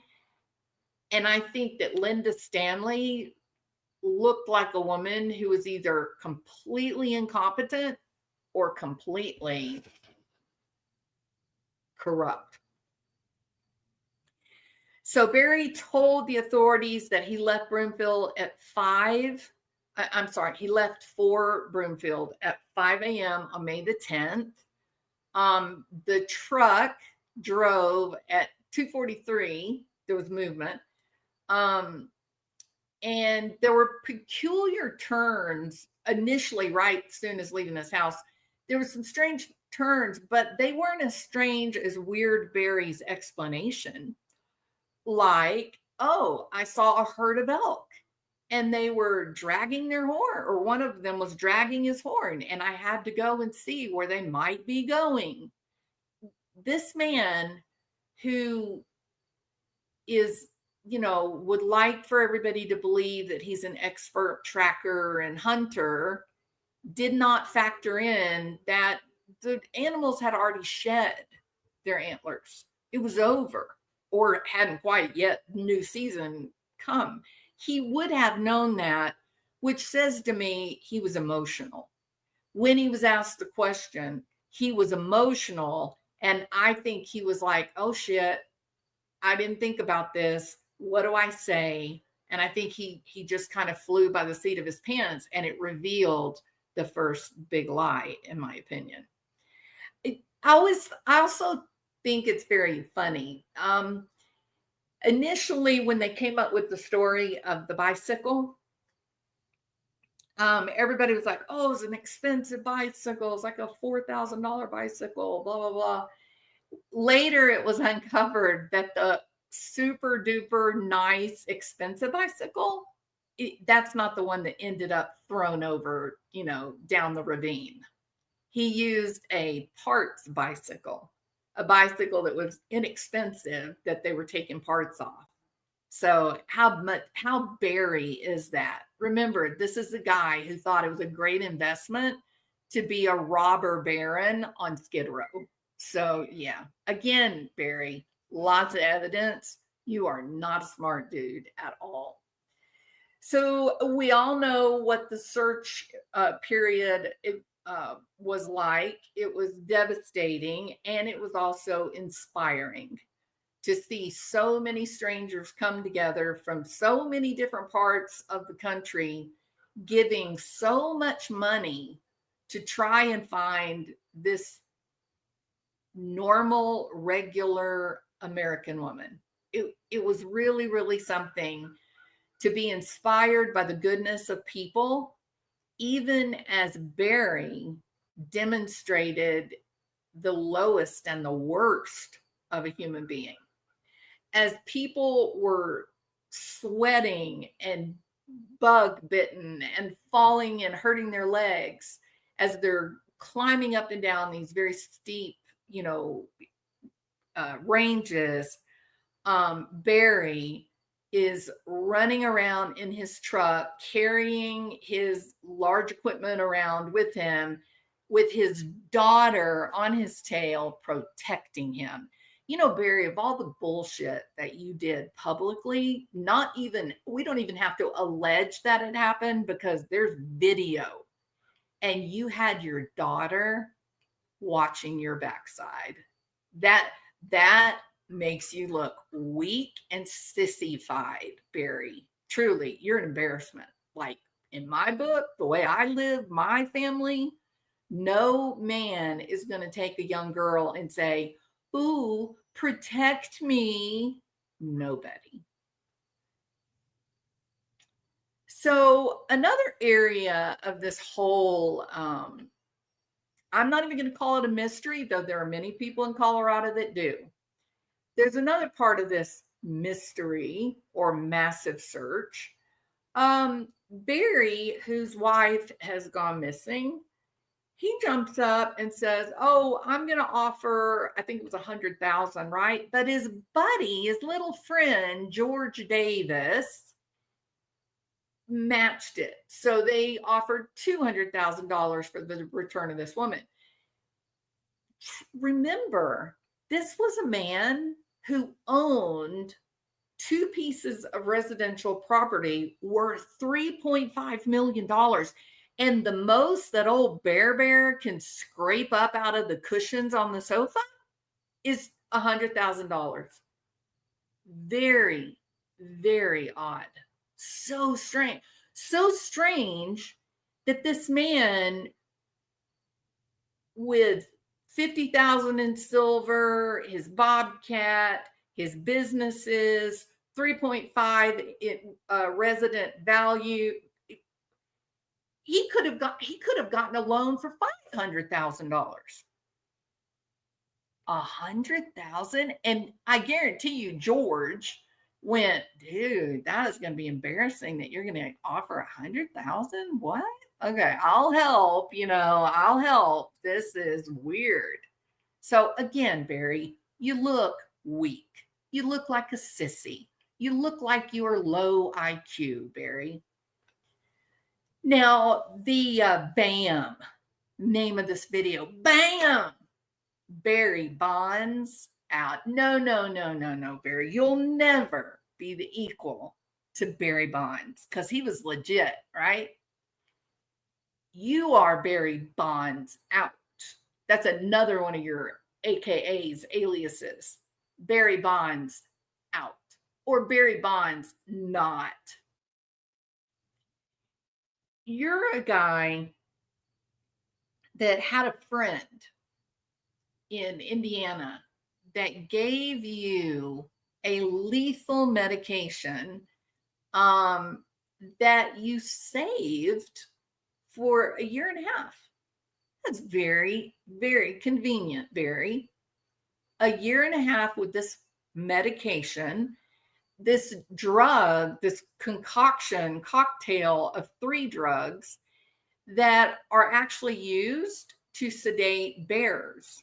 Speaker 3: And I think that Linda Stanley looked like a woman who was either completely incompetent or completely corrupt. So Barry told the authorities that he left Broomfield at 5. He left for Broomfield at 5 a.m. on May the 10th. The truck drove at 2:43. There was movement. And there were peculiar turns initially, right soon as leaving his house. There were some strange turns, but they weren't as strange as Weird Barry's explanation. Like, oh, I saw a herd of elk and they were dragging their horn, or one of them was dragging his horn, and I had to go and see where they might be going. This man who is, would like for everybody to believe that he's an expert tracker and hunter, did not factor in that the animals had already shed their antlers. It was over, or it hadn't quite yet new season come. He would have known that, which says to me he was emotional. When he was asked the question, he was emotional, and I think he was like, oh shit, I didn't think about this. What do I say? And I think he just kind of flew by the seat of his pants, and it revealed the first big lie, in my opinion. I also think it's very funny. Initially, when they came up with the story of the bicycle, everybody was like, oh, it's an expensive bicycle. It's like a $4,000 bicycle, blah, blah, blah. Later, it was uncovered that the super duper nice, expensive bicycle, that's not the one that ended up thrown over, down the ravine. he used a parts bicycle, a bicycle that was inexpensive that they were taking parts off. So how Barry is that? Remember, this is the guy who thought it was a great investment to be a robber baron on Skid Row. So yeah, again, Barry, lots of evidence. You are not a smart dude at all. So we all know what the search period was like. It was devastating, and it was also inspiring to see so many strangers come together from so many different parts of the country, giving so much money to try and find this normal, regular American woman. It was really, really something to be inspired by the goodness of people, even as Barry demonstrated the lowest and the worst of a human being. As people were sweating and bug bitten and falling and hurting their legs as they're climbing up and down these very steep, ranges, Barry is running around in his truck, carrying his large equipment around with him, with his daughter on his tail, protecting him. Barry, of all the bullshit that you did publicly, we don't even have to allege that it happened because there's video. And you had your daughter watching your backside. That makes you look weak and sissified, Barry. Truly, you're an embarrassment. Like in my book, the way I live, my family, no man is going to take a young girl and say, "Ooh, protect me." Nobody. So another area of this whole, I'm not even going to call it a mystery, though there are many people in Colorado that do. There's another part of this mystery or massive search. Barry, whose wife has gone missing, he jumps up and says, "Oh, I'm going to offer," I think it was 100,000, right? But his buddy, his little friend, George Davis, matched it. So they offered $200,000 for the return of this woman. Remember, this was a man who owned 2 pieces of residential property worth $3.5 million. And the most that old Bear can scrape up out of the cushions on the sofa is $100,000. Very, very odd. So strange. So strange that this man with 50,000 in silver, his Bobcat, his businesses, 3.5 resident value, he could have gotten a loan for $500,000. $100,000, and I guarantee you, George went, "Dude, that is going to be embarrassing that you're going to offer $100,000. What? Okay, I'll help. I'll help. This is weird." So again, Barry, you look weak. You look like a sissy. You look like you are low IQ, Barry. Now, the BAM name of this video, BAM, Barry Bonds out. No, Barry. You'll never be the equal to Barry Bonds because he was legit, right? You are Barry Bonds out. That's another one of your AKAs, aliases. Barry Bonds out. Or Barry Bonds not. You're a guy that had a friend in Indiana that gave you a lethal medication that you saved for a year and a half. That's very, very convenient, Barry. A year and a half with this medication, this drug, this concoction, cocktail of 3 drugs that are actually used to sedate bears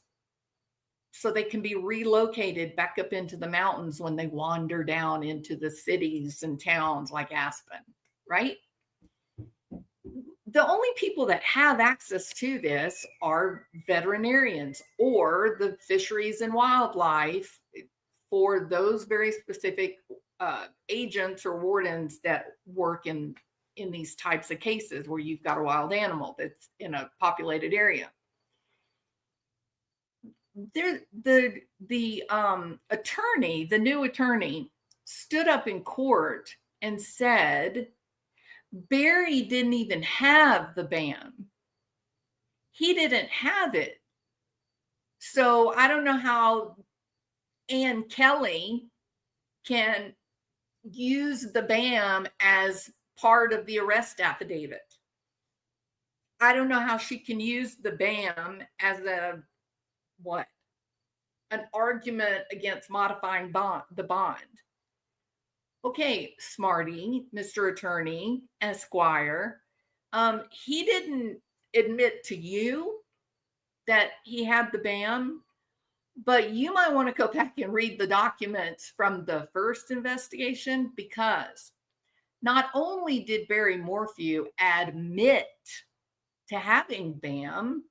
Speaker 3: so they can be relocated back up into the mountains when they wander down into the cities and towns like Aspen, right? The only people that have access to this are veterinarians or the fisheries and wildlife for those very specific agents or wardens that work in these types of cases where you've got a wild animal that's in a populated area. The attorney, the new attorney, stood up in court and said Barry didn't even have the BAM. He didn't have it. So I don't know how Ann Kelly can use the BAM as part of the arrest affidavit. I don't know how she can use the BAM as an argument against modifying the bond. Okay, smarty, Mr. Attorney, Esquire, he didn't admit to you that he had the BAM, but you might want to go back and read the documents from the first investigation, because not only did Barry Morphew admit to having BAM,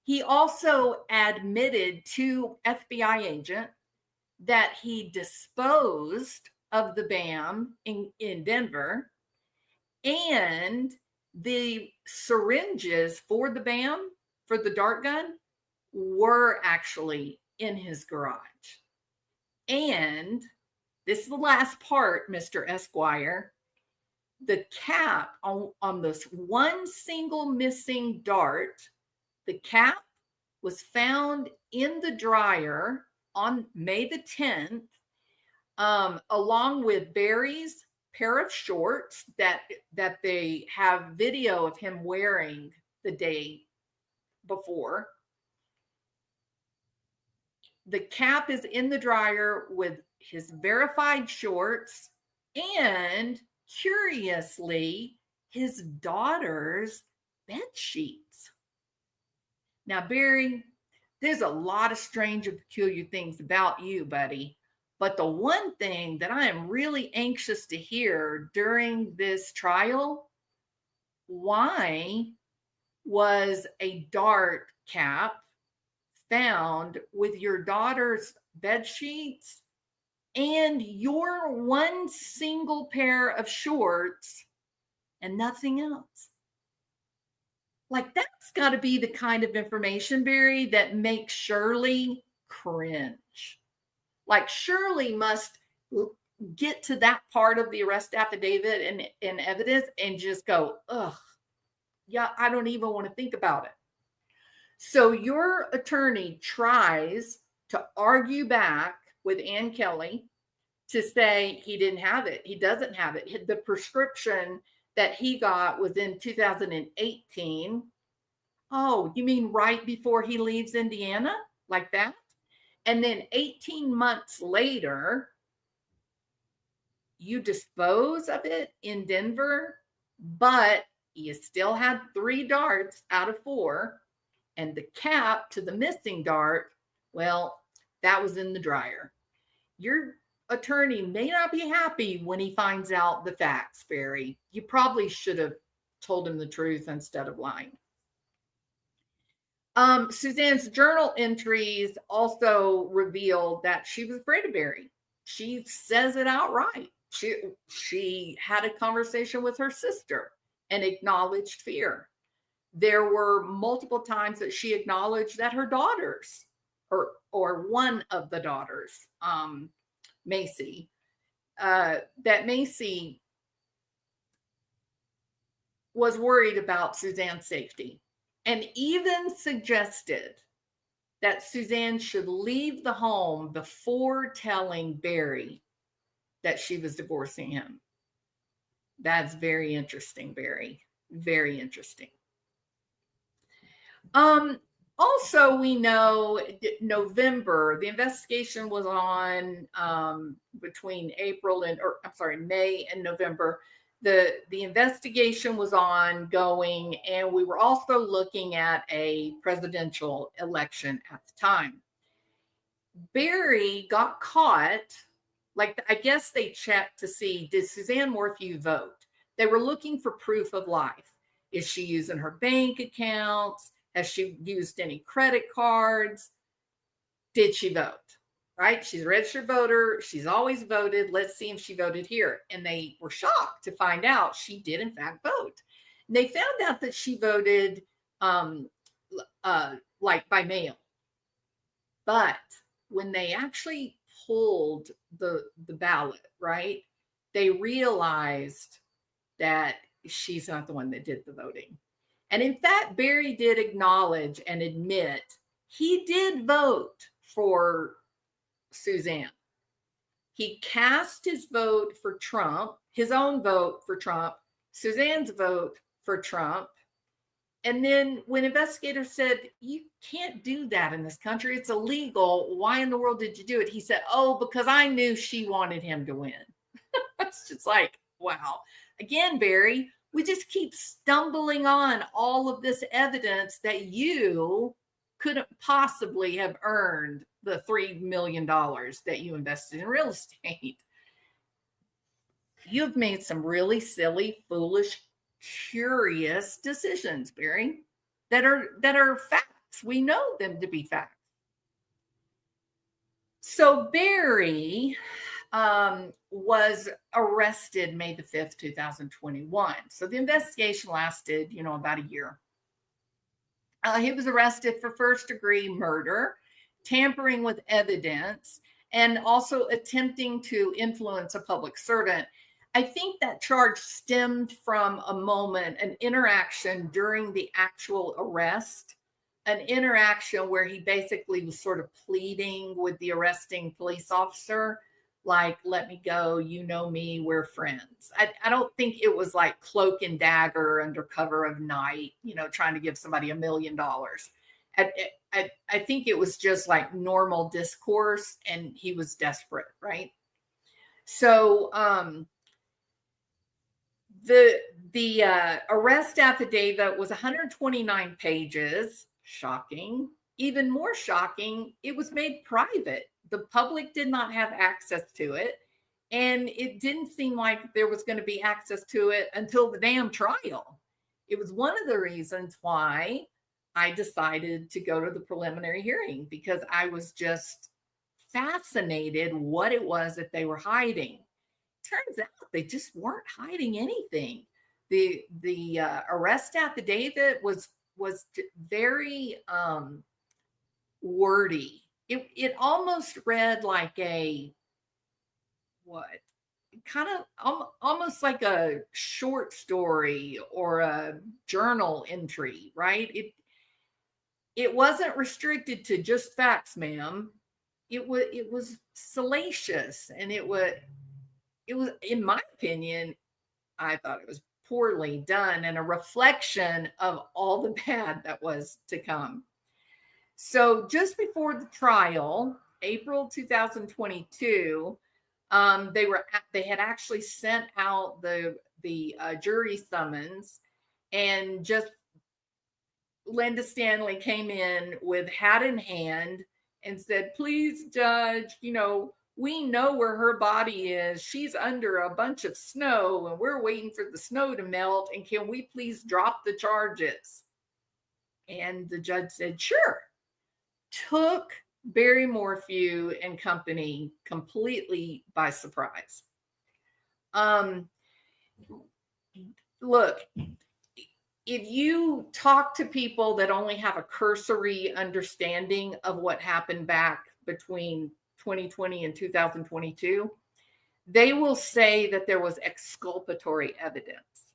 Speaker 3: he also admitted to FBI agent that he disposed of the BAM in Denver, and the syringes for the BAM, for the dart gun, were actually in his garage. And this is the last part, Mr. Esquire. The cap on this one single missing dart, the cap was found in the dryer on May the 10th, along with Barry's pair of shorts that they have video of him wearing the day before. The cap is in the dryer with his verified shorts and, curiously, his daughter's bed sheets. Now, Barry, there's a lot of strange and peculiar things about you, buddy. But the one thing that I am really anxious to hear during this trial, why was a dart cap found with your daughter's bed sheets and your one single pair of shorts and nothing else? Like, that's got to be the kind of information, Barry, that makes Shirley cringe. Like, Shirley must get to that part of the arrest affidavit and evidence and just go, ugh, yeah, I don't even want to think about it. So your attorney tries to argue back with Ann Kelly to say he didn't have it. He doesn't have it. The prescription that he got was in 2018. Oh, you mean right before he leaves Indiana? Like that? And then 18 months later, you dispose of it in Denver, but you still had 3 darts out of 4. And the cap to the missing dart, well, that was in the dryer. Your attorney may not be happy when he finds out the facts, Barry. You probably should have told him the truth instead of lying. Suzanne's journal entries also revealed that she was afraid of Barry. She says it outright. She had a conversation with her sister and acknowledged fear. There were multiple times that she acknowledged that her daughters, or one of the daughters, Macy, that Macy was worried about Suzanne's safety, and even suggested that Suzanne should leave the home before telling Barry that she was divorcing him. That's very interesting, Barry. Very interesting. Also, we know November, the investigation was on between May and November. the investigation was ongoing, and we were also looking at a presidential election at the time. Barry got caught. Like, I guess they checked to see, did Suzanne Morphew vote? They were looking for proof of life. Is she using her bank accounts? Has she used any credit cards? Did she vote? Right? She's a registered voter. She's always voted. Let's see if she voted here. And they were shocked to find out she did, in fact, vote. And they found out that she voted like by mail. But when they actually pulled the ballot, right, they realized that she's not the one that did the voting. And in fact, Barry did acknowledge and admit he did vote for Suzanne. He cast his vote for Trump, his own vote for Trump, Suzanne's vote for Trump. And then when investigators said, you can't do that in this country, it's illegal, why in the world did you do it? He said, oh, because I knew she wanted him to win. It's just like, wow. Again, Barry, we just keep stumbling on all of this evidence that you couldn't possibly have earned the $3 million that you invested in real estate. You've made some really silly, foolish, curious decisions, Barry, that are facts. We know them to be facts. So Barry was arrested May the 5th, 2021. So the investigation lasted, about a year. He was arrested for first-degree murder, tampering with evidence, and also attempting to influence a public servant. I think that charge stemmed from an interaction during the actual arrest, an interaction where he basically was sort of pleading with the arresting police officer, like, let me go, you know me, we're friends. I don't think it was like cloak and dagger under cover of night, trying to give somebody $1 million. I think it was just like normal discourse, and he was desperate, right? So the arrest affidavit was 129 pages. Shocking. Even more shocking, it was made private. The public did not have access to it, and it didn't seem like there was going to be access to it until the damn trial. It was one of the reasons why I decided to go to the preliminary hearing, because I was just fascinated what it was that they were hiding. Turns out they just weren't hiding anything. The arrest affidavit was very wordy. It almost read like almost like a short story or a journal entry, right? It wasn't restricted to just facts, ma'am. It was salacious, and it was, in my opinion, I thought it was poorly done and a reflection of all the bad that was to come. So just before the trial, April 2022, they had actually sent out the jury summons, and just Linda Stanley came in with hat in hand and said, please, Judge, we know where her body is. She's under a bunch of snow, and we're waiting for the snow to melt. And can we please drop the charges? And the judge said, sure. Took Barry Morphew and company completely by surprise. Look, if you talk to people that only have a cursory understanding of what happened back between 2020 and 2022, they will say that there was exculpatory evidence.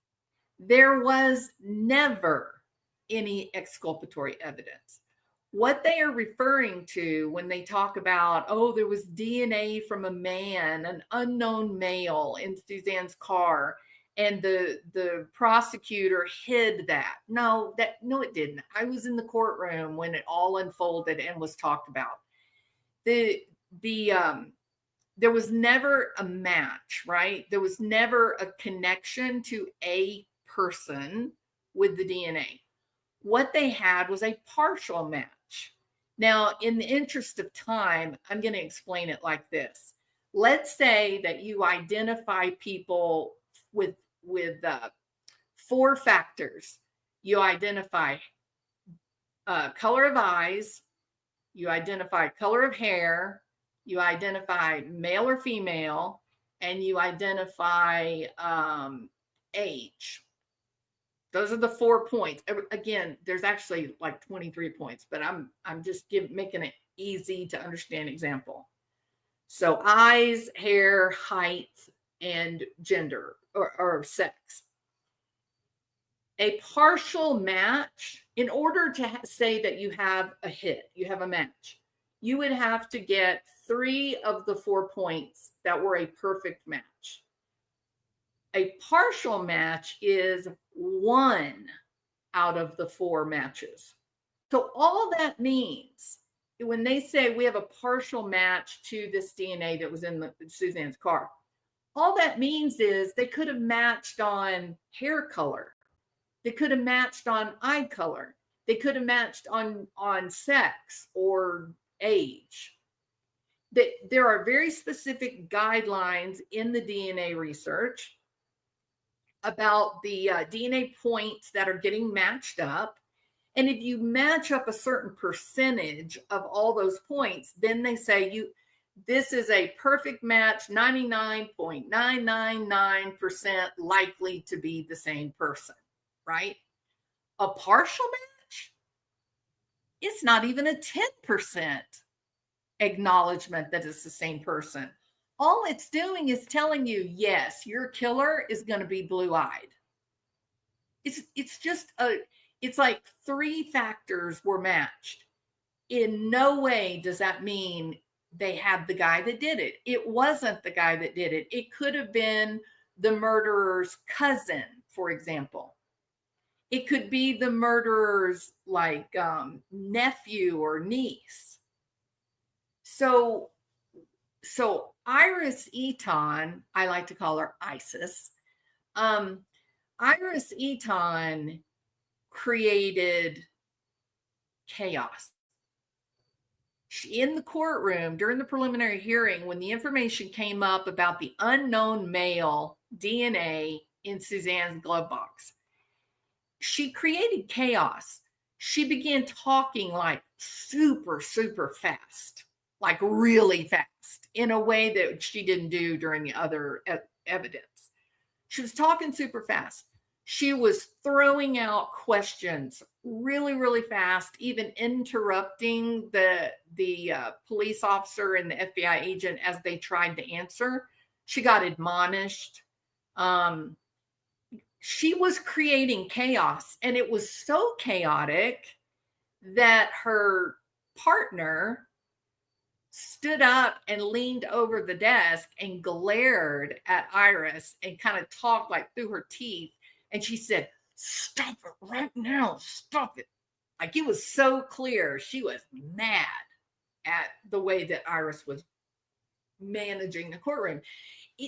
Speaker 3: There was never any exculpatory evidence. What they are referring to when they talk about, oh, there was DNA from a man, an unknown male, in Suzanne's car, and the prosecutor hid that. No, it didn't. I was in the courtroom when it all unfolded and was talked about. The there was never a match, right? There was never a connection to a person with the DNA. What they had was a partial match. Now, in the interest of time, I'm going to explain it like this. Let's say that you identify people with 4 factors. You identify color of eyes, you identify color of hair, you identify male or female, and you identify age. Those are the 4 points. Again, there's actually like 23 points, but I'm just making it easy to understand example. So eyes, hair, height, and gender or sex. A partial match, in order to say that you have a hit, you have a match, you would have to get 3 of the 4 points that were a perfect match. A partial match is 1 out of the 4 matches. So all that means, when they say we have a partial match to this DNA that was in Suzanne's car, all that means is they could have matched on hair color. They could have matched on eye color. They could have matched on sex or age. There are very specific guidelines in the DNA research about the DNA points that are getting matched up. And if you match up a certain percentage of all those points, then they say this is a perfect match, 99.999% likely to be the same person, right? A partial match, it's not even a 10% acknowledgement that it's the same person. All it's doing is telling you, yes, your killer is going to be blue-eyed. It's like 3 factors were matched. In no way does that mean they had the guy that did it. It wasn't the guy that did it. It could have been the murderer's cousin, for example. It could be the murderer's like nephew or niece. So Iris Eaton, I like to call her Isis. Iris Eaton created chaos. In the courtroom during the preliminary hearing, when the information came up about the unknown male DNA in Suzanne's glove box, she created chaos. She began talking like super, super fast, like really fast, in a way that she didn't do during the other evidence. She was talking super fast. She was throwing out questions really, really fast, even interrupting the police officer and the FBI agent as they tried to answer. She got admonished. She was creating chaos, and it was so chaotic that her partner stood up and leaned over the desk and glared at Iris and kind of talked like through her teeth. And she said, "Stop it right now. Stop it." Like, it was so clear. She was mad at the way that Iris was managing the courtroom.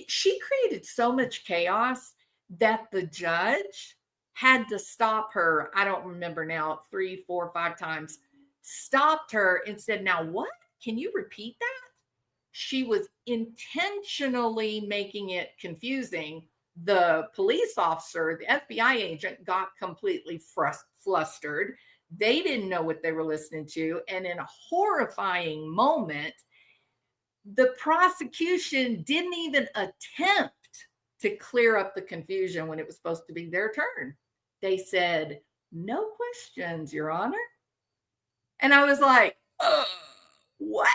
Speaker 3: She created so much chaos that the judge had to stop her. I don't remember now, 3, 4, 5 times, stopped her and said, "Now what? Can you repeat that?" She was intentionally making it confusing. The police officer, the FBI agent, got completely flustered. They didn't know what they were listening to. And in a horrifying moment, the prosecution didn't even attempt to clear up the confusion when it was supposed to be their turn. They said, "No questions, Your Honor." And I was like, what?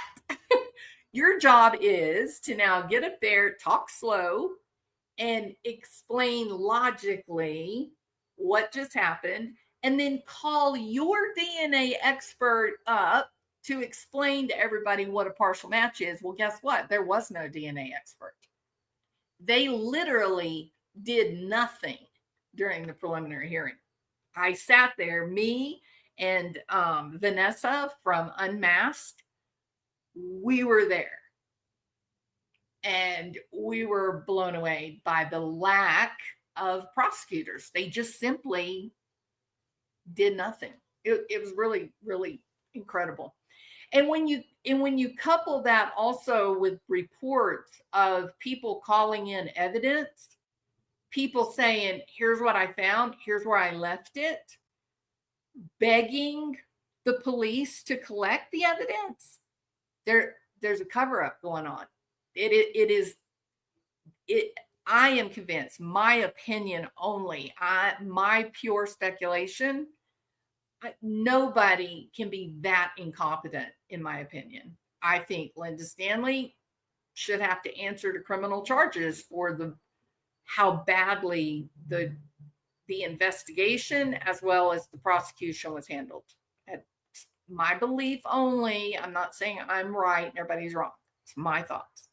Speaker 3: Your job is to now get up there, talk slow, and explain logically what just happened, and then call your DNA expert up to explain to everybody what a partial match is. Well, guess what? There was no DNA expert. They literally did nothing during the preliminary hearing. I sat there, me and Vanessa from Unmasked, we were there. And we were blown away by the lack of prosecutors. They just simply did nothing. It was really, really incredible. And when you couple that also with reports of people calling in evidence, people saying, here's what I found, here's where I left it, begging the police to collect the evidence, there's a cover-up going on. I am convinced, my opinion only, my pure speculation, nobody can be that incompetent, in my opinion. I think Linda Stanley should have to answer to criminal charges for how badly the investigation as well as the prosecution was handled. That's my belief only. I'm not saying I'm right and everybody's wrong. It's my thoughts.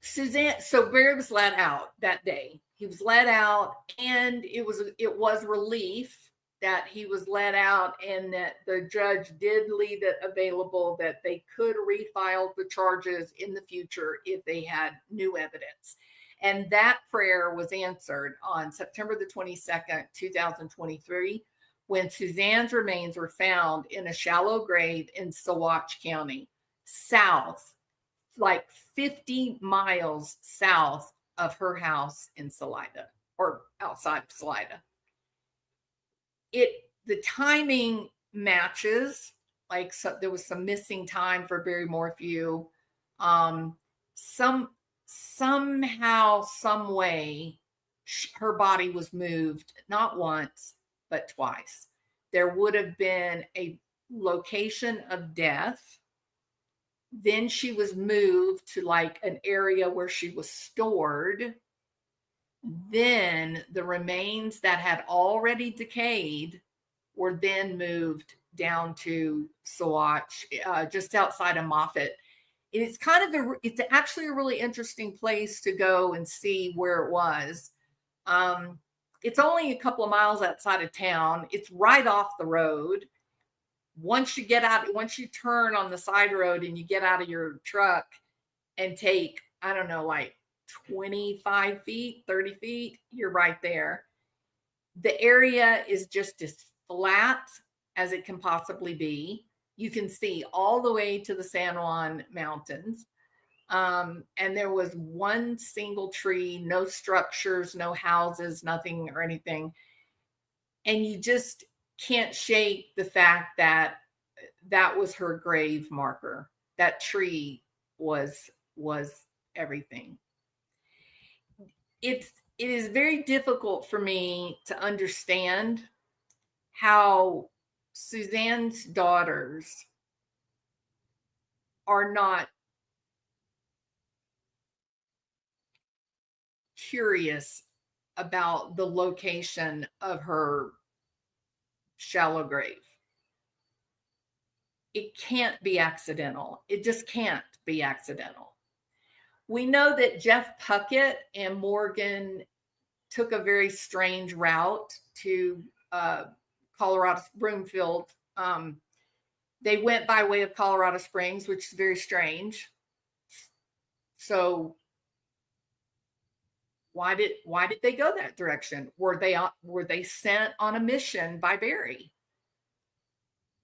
Speaker 3: Suzanne, so Barry was let out that day. He was let out, and it was relief that he was let out, and that the judge did leave it available that they could refile the charges in the future if they had new evidence. And that prayer was answered on September the 22nd, 2023, when Suzanne's remains were found in a shallow grave in Saguache County, south, like 50 miles south of her house in Salida, or outside of Salida. The timing matches, like, so there was some missing time for Barry Morphew. Somehow, some way, her body was moved, not once, but twice. There would have been a location of death. Then she was moved to like an area where she was stored. Then the remains that had already decayed were then moved down to Saguache, just outside of Moffett. It's it's actually a really interesting place to go and see where it was. It's only a couple of miles outside of town. It's right off the road. Once you turn on the side road and you get out of your truck and take, I don't know, like 25 feet, 30 feet, you're right there. The area is just as flat as it can possibly be. You can see all the way to the San Juan Mountains. And there was one single tree, no structures, no houses, nothing or anything. And you just can't shake the fact that that was her grave marker. That tree was everything. It is very difficult for me to understand how Suzanne's daughters are not curious about the location of her shallow grave. It can't be accidental. It just can't be accidental. We know that Jeff Puckett and Morgan took a very strange route to Colorado, Broomfield. They went by way of Colorado Springs, which is very strange. So why did they go that direction? Were they sent on a mission by Barry?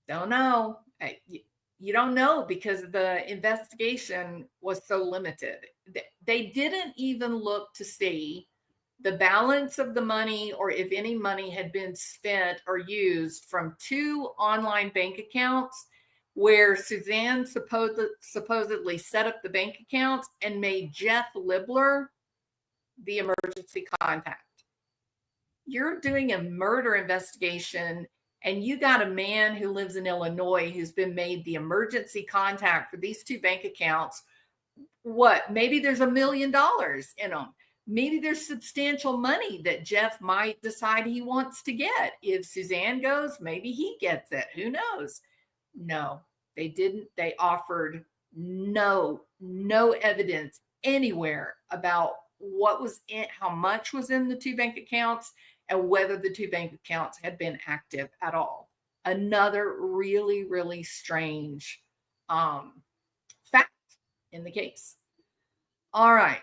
Speaker 3: Don't know. You don't know, because the investigation was so limited. They didn't even look to see the balance of the money, or if any money had been spent or used from 2 online bank accounts where Suzanne supposedly set up the bank accounts and made Jeff Libler the emergency contact. You're doing a murder investigation, and you got a man who lives in Illinois who's been made the emergency contact for these 2 bank accounts. What? Maybe there's $1 million in them. Maybe there's substantial money that Jeff might decide he wants to get. If Suzanne goes, maybe he gets it. Who knows? No, they didn't. They offered no evidence anywhere about what was in, how much was in the 2 bank accounts, and whether the 2 bank accounts had been active at all. Another really, really strange fact in the case. All right.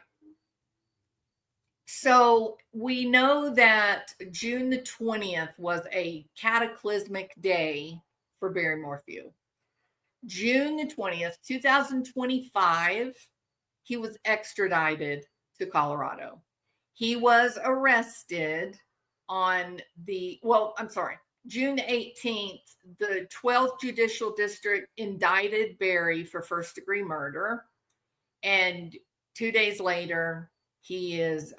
Speaker 3: So we know that June the 20th was a cataclysmic day for Barry Morphew. June the 20th, 2025, he was extradited to Colorado. He was arrested on June 18th, the 12th Judicial District indicted Barry for first-degree murder. And 2 days later, he is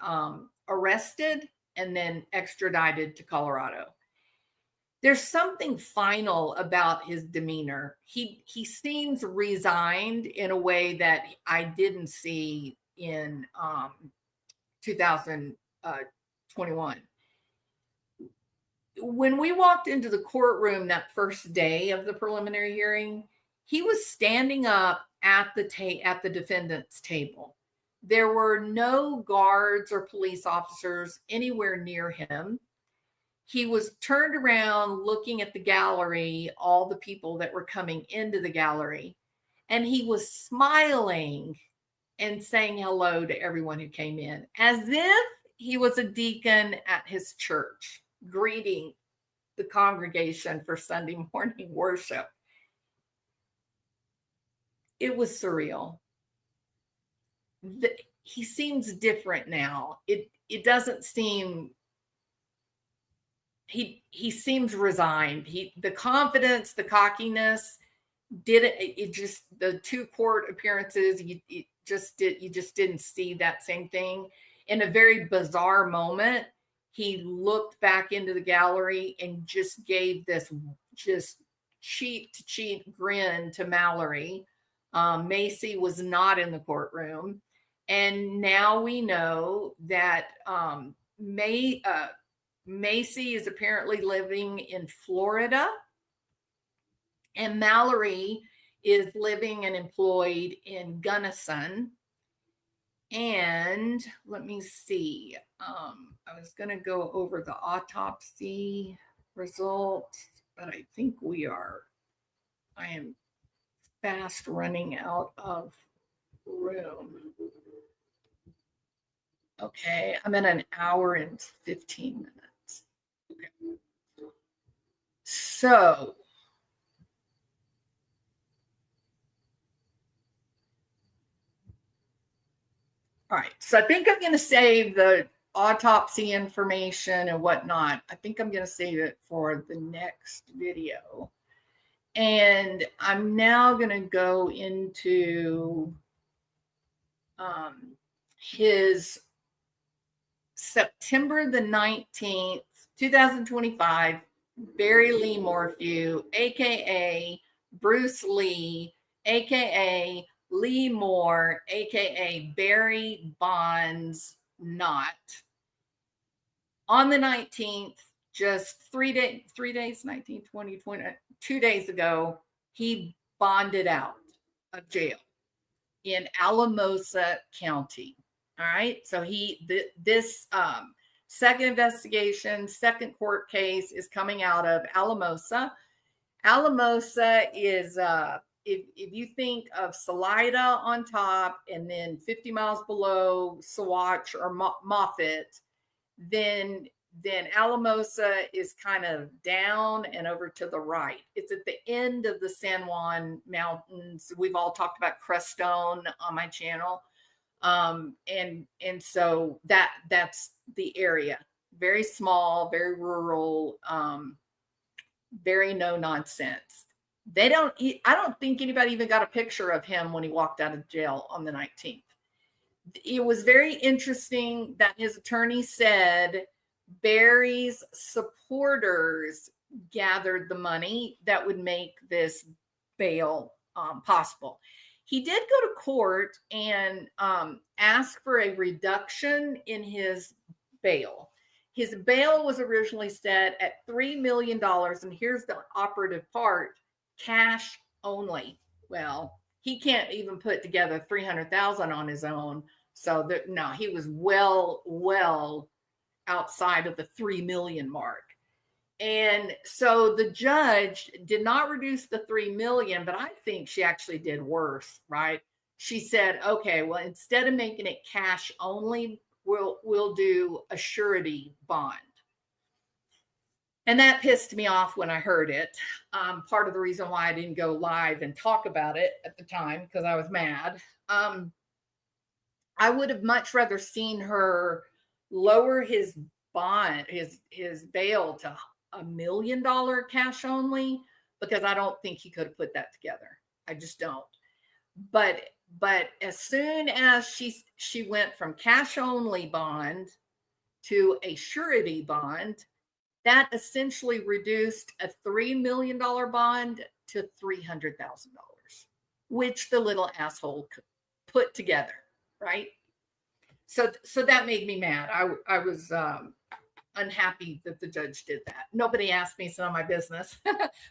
Speaker 3: arrested and then extradited to Colorado. There's something final about his demeanor. He seems resigned in a way that I didn't see in 2021. When we walked into the courtroom that first day of the preliminary hearing, he was standing up at the defendant's table. There were no guards or police officers anywhere near him. He was turned around looking at the gallery, all the people that were coming into the gallery, and he was smiling and saying hello to everyone who came in, as if he was a deacon at his church, greeting the congregation for Sunday morning worship. It was surreal. He seems different now. It doesn't seem... He seems resigned. The confidence, the cockiness, the 2 court appearances, you just didn't see that same thing. In a very bizarre moment, he looked back into the gallery and just gave this just cheek to cheek grin to Mallory. Macy was not in the courtroom, and now we know that Macy is apparently living in Florida, and Mallory is living and employed in Gunnison. And let me see. I was going to go over the autopsy results, but I think I am fast running out of room. Okay, I'm at an hour and 15 minutes. Okay. So, all right. So I think I'm going to save the autopsy information and whatnot. I think I'm going to save it for the next video. And I'm now going to go into his September the 19th, 2025, Barry Lee Morphew, aka Bruce Lee, aka Lee Moore, aka Barry Bonds Not. On the 19th, just 3 days, 19, 20, 20, 2 days ago, he bonded out of jail in Alamosa County. All right. So this second investigation, second court case is coming out of Alamosa. Alamosa is, if you think of Salida on top and then 50 miles below Saguache or Moffett, then Alamosa is kind of down and over to the right. It's at the end of the San Juan Mountains. We've all talked about Crestone on my channel. And so that's the area. Very small, very rural, very no nonsense. I don't think anybody even got a picture of him when he walked out of jail on the 19th. It was very interesting that his attorney said Barry's supporters gathered the money that would make this bail possible. He did go to court and ask for a reduction in his bail. His bail was originally set at $3 million. And here's the operative part: cash only. Well, he can't even put together $300,000 on his own. So no, he was well outside of the 3 million mark. And so the judge did not reduce the 3 million, but I think she actually did worse, right? She said, okay, well, instead of making it cash only, we'll do a surety bond. And that pissed me off when I heard it. Part of the reason why I didn't go live and talk about it at the time, because I was mad. I would have much rather seen her lower his bond, his bail to $1 million cash only, because I don't think he could have put that together. I just don't. But as soon as she went from cash only bond to a surety bond, that essentially reduced a $3 million bond to $300,000, which the little asshole put together, right? So that made me mad. I was unhappy that the judge did that. Nobody asked me, it's none of my business.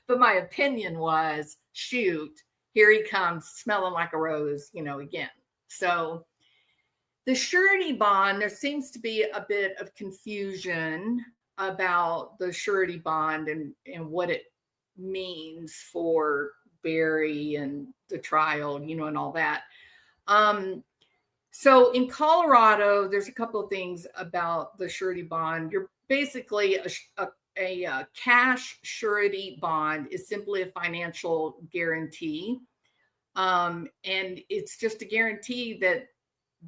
Speaker 3: But my opinion was, shoot, here he comes smelling like a rose, again. So the surety bond, there seems to be a bit of confusion about the surety bond and what it means for Barry and the trial, and all that. So in Colorado, there's a couple of things about the surety bond. You're basically a cash surety bond is simply a financial guarantee. And it's just a guarantee that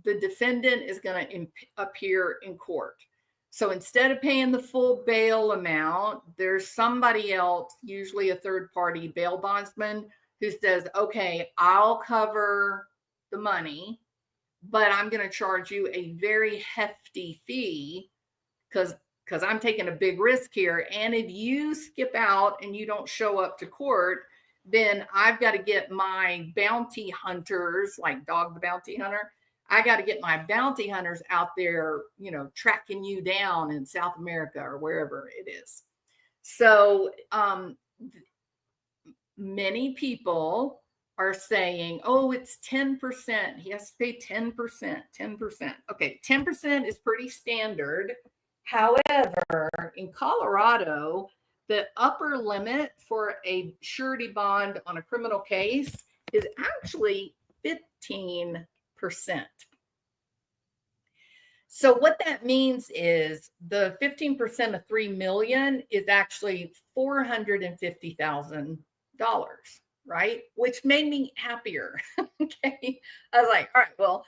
Speaker 3: the defendant is going to appear in court. So instead of paying the full bail amount, there's somebody else, usually a third party bail bondsman, who says, okay, I'll cover the money, but I'm going to charge you a very hefty fee because I'm taking a big risk here. And if you skip out and you don't show up to court, then I've got to get my bounty hunters, like Dog the Bounty Hunter. I got to get my bounty hunters out there, tracking you down in South America or wherever it is. So many people are saying, oh, it's 10%. He has to pay 10%, 10%. Okay, 10% is pretty standard. However, in Colorado, the upper limit for a surety bond on a criminal case is actually 15%. So what that means is the 15% of 3 million is actually $450,000, right? Which made me happier. Okay. I was like, all right, well,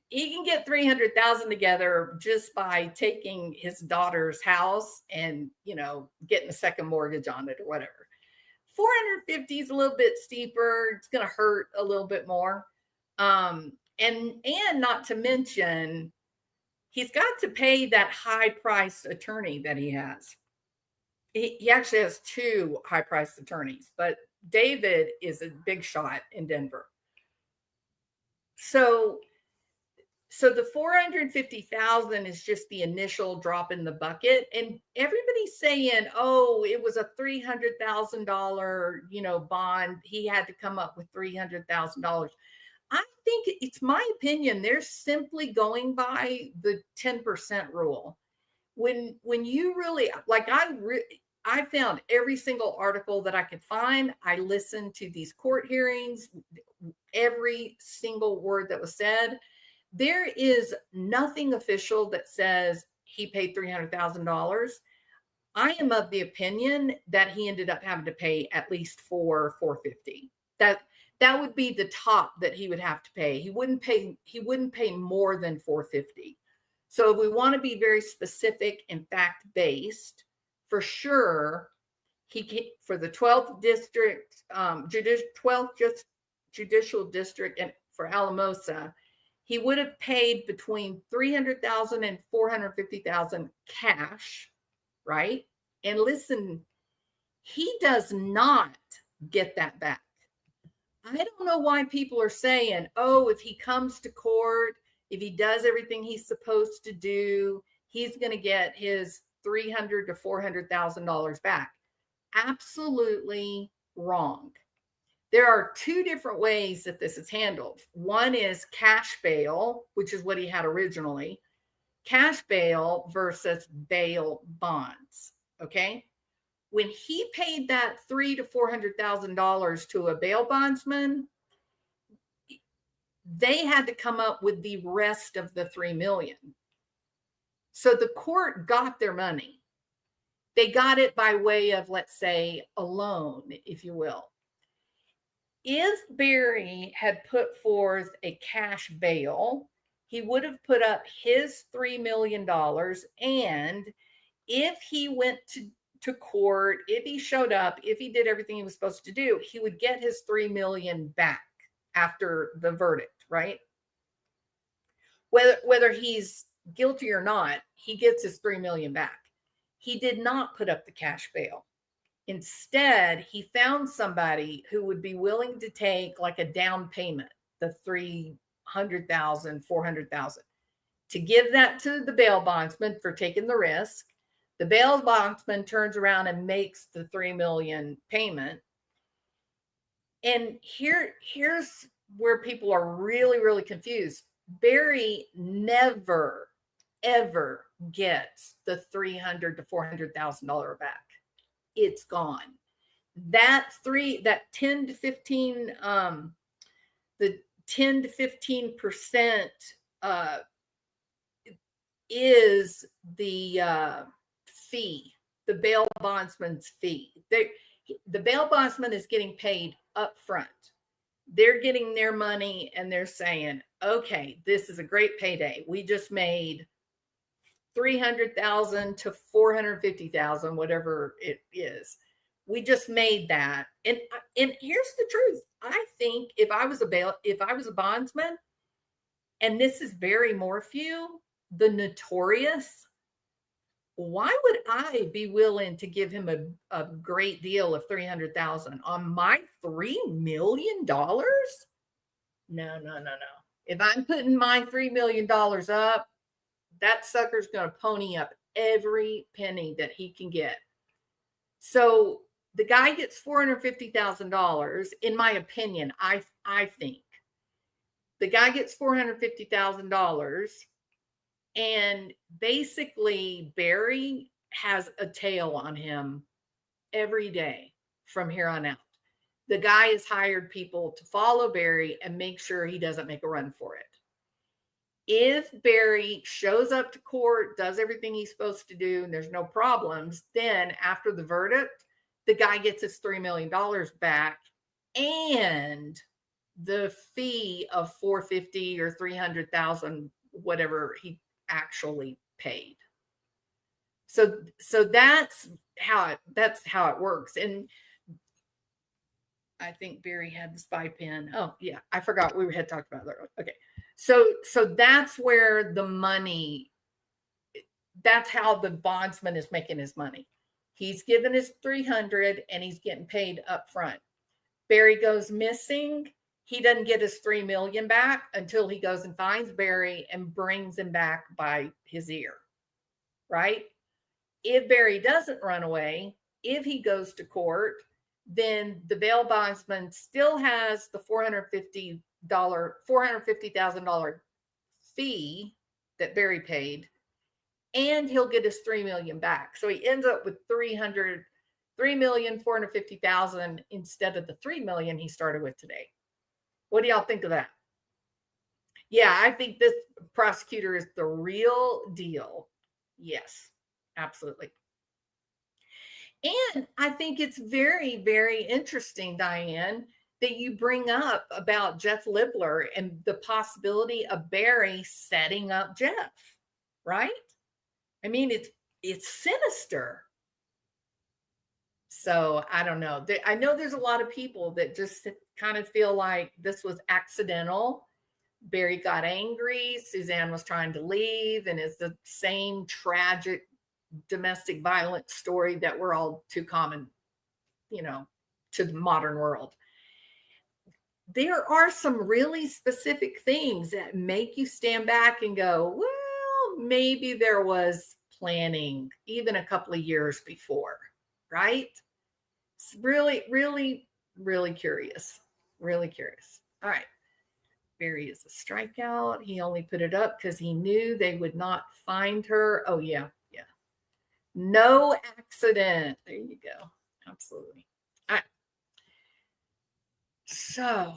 Speaker 3: he can get 300,000 together just by taking his daughter's house and, getting a second mortgage on it or whatever. 450 is a little bit steeper. It's going to hurt a little bit more. And not to mention, he's got to pay that high-priced attorney that he has. He actually has 2 high-priced attorneys, but David is a big shot in Denver. So the 450,000 is just the initial drop in the bucket, and everybody's saying, "Oh, it was a $300,000, bond. He had to come up with $300,000." I think it's my opinion. They're simply going by the 10% rule. When you really I found every single article that I could find. I listened to these court hearings, every single word that was said. There is nothing official that says he paid $300,000. I am of the opinion that he ended up having to pay at least $450,000. That would be the top that he would have to pay. He wouldn't pay more than $450,000. So if we want to be very specific and fact-based, for sure, for the 12th district, 12th judicial district, and for Alamosa, he would have paid between $300,000 and $450,000 cash, right? And listen, he does not get that back. I don't know why people are saying, oh, if he comes to court, if he does everything he's supposed to do, he's going to get his $300,000 to $400,000 back. Absolutely wrong. There are 2 different ways that this is handled. One is cash bail, which is what he had originally. Cash bail versus bail bonds. Okay. when he paid that $300,000 to $400,000 to a bail bondsman, they had to come up with the rest of the $3 million. So the court got their money. They got it by way of, let's say, a loan, if you will. If Barry had put forth a cash bail, he would have put up his $3 million. And if he went to court, if he showed up, if he did everything he was supposed to do, he would get his $3 million back after the verdict, right? Whether he's guilty or not, he gets his $3 million back. He did not put up the cash bail. Instead, he found somebody who would be willing to take like a down payment, the $300,000, $400,000, to give that to the bail bondsman for taking the risk. The bail bondsman turns around and makes the $3 million payment. And here's where people are really, really confused. Barry never, ever gets the $300,000 to $400,000 back. It's gone. That 10 to 15, the 10 to 15% is the fee, the bail bondsman's fee. The bail bondsman is getting paid up front. They're getting their money and they're saying, okay, this is a great payday. We just made $300,000 to $450,000, whatever it is. We just made that. And here's the truth. I think if I was a bondsman, and this is Barry Morphew, the notorious, why would I be willing to give him a great deal of $300,000 on my $3 million? No. If I'm putting my $3 million up, that sucker's going to pony up every penny that he can get. So the guy gets $450,000. In my opinion, I think the guy gets $450,000. And basically, Barry has a tail on him every day from here on out. The guy has hired people to follow Barry and make sure he doesn't make a run for it. If Barry shows up to court, does everything he's supposed to do, and there's no problems, then after the verdict, the guy gets his $3 million back and the fee of $450,000 or $300,000, whatever he actually paid. So that's how it works. And I think Barry had the spy pen. Oh yeah, I forgot we had talked about that. Okay, so that's where the money. That's how the bondsman is making his money. He's given his $300,000 and he's getting paid up front. Barry goes missing. He doesn't get his $3 million back until he goes and finds Barry and brings him back by his ear, right? If Barry doesn't run away, if he goes to court, then the bail bondsman still has the $450,000 fee that Barry paid, and he'll get his $3 million back. So he ends up with $3,450,000 instead of the $3 million he started with today. What do y'all think of that? Yeah, I think this prosecutor is the real deal. Yes, absolutely. And I think it's very, very interesting, Diane, that you bring up about Jeff Libler and the possibility of Barry setting up Jeff, right? I mean, it's sinister. So I don't know. I know there's a lot of people that just kind of feel like this was accidental. Barry got angry. Suzanne was trying to leave. And it's the same tragic domestic violence story that we're all too common, to the modern world. There are some really specific things that make you stand back and go, well, maybe there was planning even a couple of years before, right? It's really, really, really curious. Really curious. All right. Barry is a strikeout. He only put it up because he knew they would not find her. Oh, yeah. No accident. There you go. Absolutely. All right. So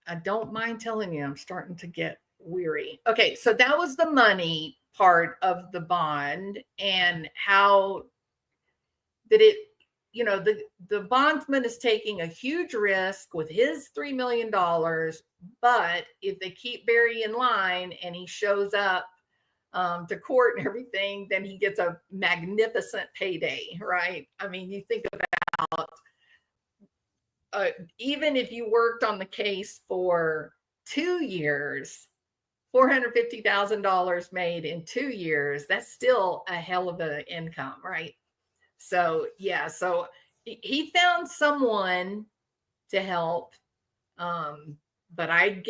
Speaker 3: I don't mind telling you, I'm starting to get weary. Okay, so that was the money part of the bond, and how that it, the bondsman is taking a huge risk with his $3 million, but if they keep Barry in line and he shows up to court and everything, then he gets a magnificent payday, right? I mean, you think about even if you worked on the case for 2 years, $450,000 made in 2 years, that's still a hell of an income, right? So, yeah, so he found someone to help. But I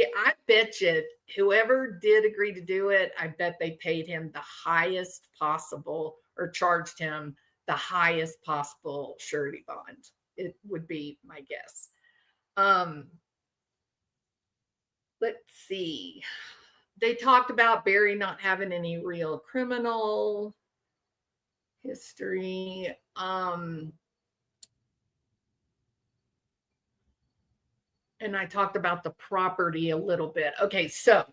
Speaker 3: bet you whoever did agree to do it, I bet they paid him the highest possible, or charged him the highest possible surety bond. It would be my guess. Let's see. They talked about Barry not having any real criminal history. And I talked about the property a little bit. Okay, so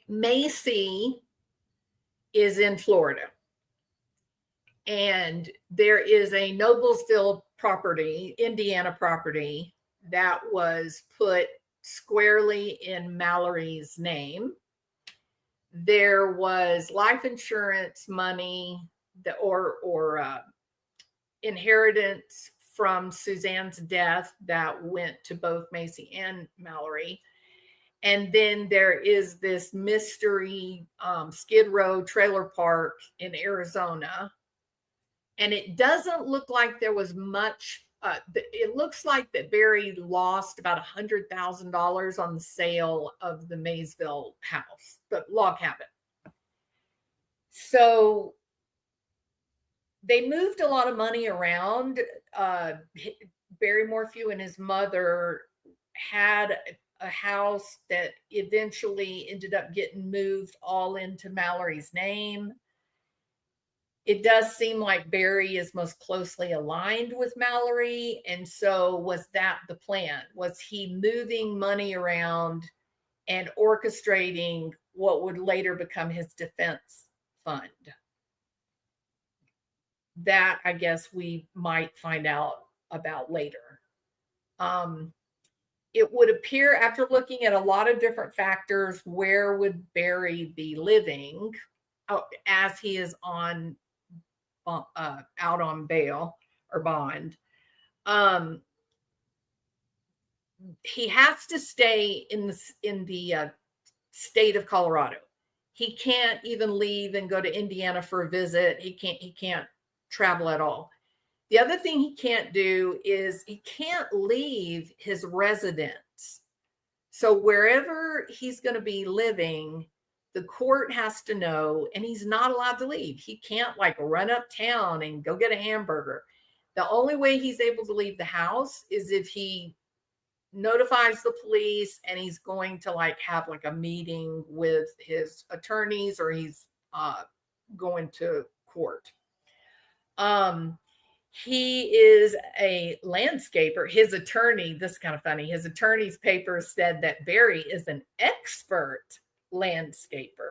Speaker 3: Macy is in Florida, and there is a Noblesville property, Indiana property, that was put squarely in Mallory's name. There was life insurance money or inheritance from Suzanne's death that went to both Macy and Mallory. And then there is this mystery Skid Row trailer park in Arizona. And it doesn't look like there was much. It looks like that Barry lost about $100,000 on the sale of the Maysville house, the log cabin. So they moved a lot of money around. Barry Morphew and his mother had a house that eventually ended up getting moved all into Mallory's name. It does seem like Barry is most closely aligned with Mallory. And so was that the plan? Was he moving money around and orchestrating what would later become his defense fund? That, I guess, we might find out about later. It would appear, after looking at a lot of different factors, where would Barry be living as he is on out on bail or bond? He has to stay in the state of Colorado. He can't even leave and go to Indiana for a visit. He can't travel at all. The other thing he can't do is he can't leave his residence. So wherever he's going to be living, the court has to know, and he's not allowed to leave. He can't like run uptown and go get a hamburger. The only way he's able to leave the house is if he notifies the police and he's going to like have like a meeting with his attorneys, or he's going to court. He is a landscaper. His attorney, this is kind of funny, his attorney's papers said that Barry is an expert landscaper.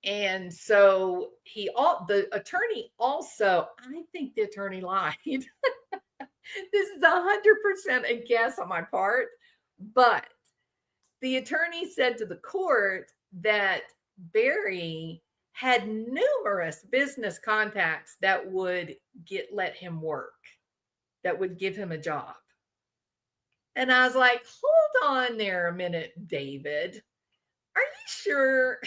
Speaker 3: And so the attorney also, I think the attorney lied. This is 100% a guess on my part, but the attorney said to the court that Barry had numerous business contacts that would let him work, that would give him a job. And I was like, hold on there a minute, David. Are you sure?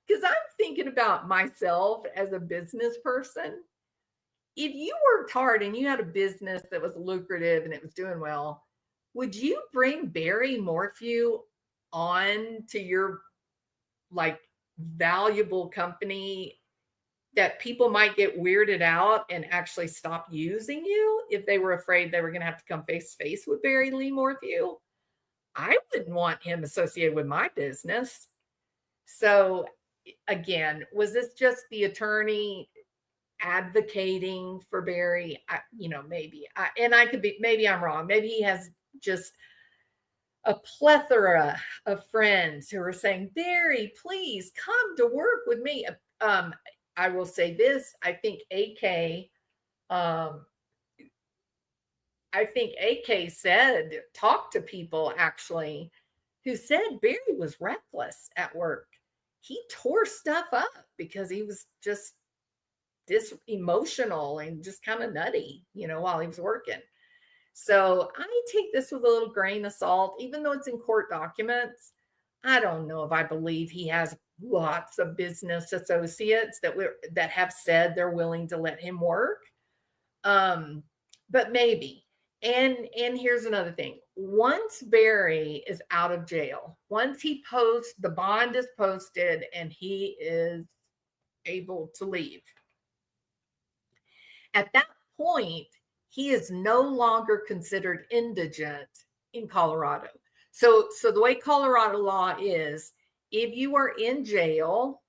Speaker 3: Because I'm thinking about myself as a business person. If you worked hard and you had a business that was lucrative and it was doing well, would you bring Barry Morphew on to your like valuable company that people might get weirded out and actually stop using you if they were afraid they were going to have to come face to face with Barry Lee Morphew? I wouldn't want him associated with my business. So again, was this just the attorney advocating for Barry? Maybe. And I could be, maybe I'm wrong. Maybe he has just a plethora of friends who are saying, Barry, please come to work with me. I will say this. I think AK talked to people actually who said Barry was reckless at work. He tore stuff up because he was just emotional and just kind of nutty, while he was working. So I take this with a little grain of salt, even though it's in court documents. I don't know if I believe he has lots of business associates that have said they're willing to let him work. But maybe. And here's another thing. Once Barry is out of jail, once the bond is posted and he is able to leave, at that point, he is no longer considered indigent in Colorado. So the way Colorado law is, if you are in jail,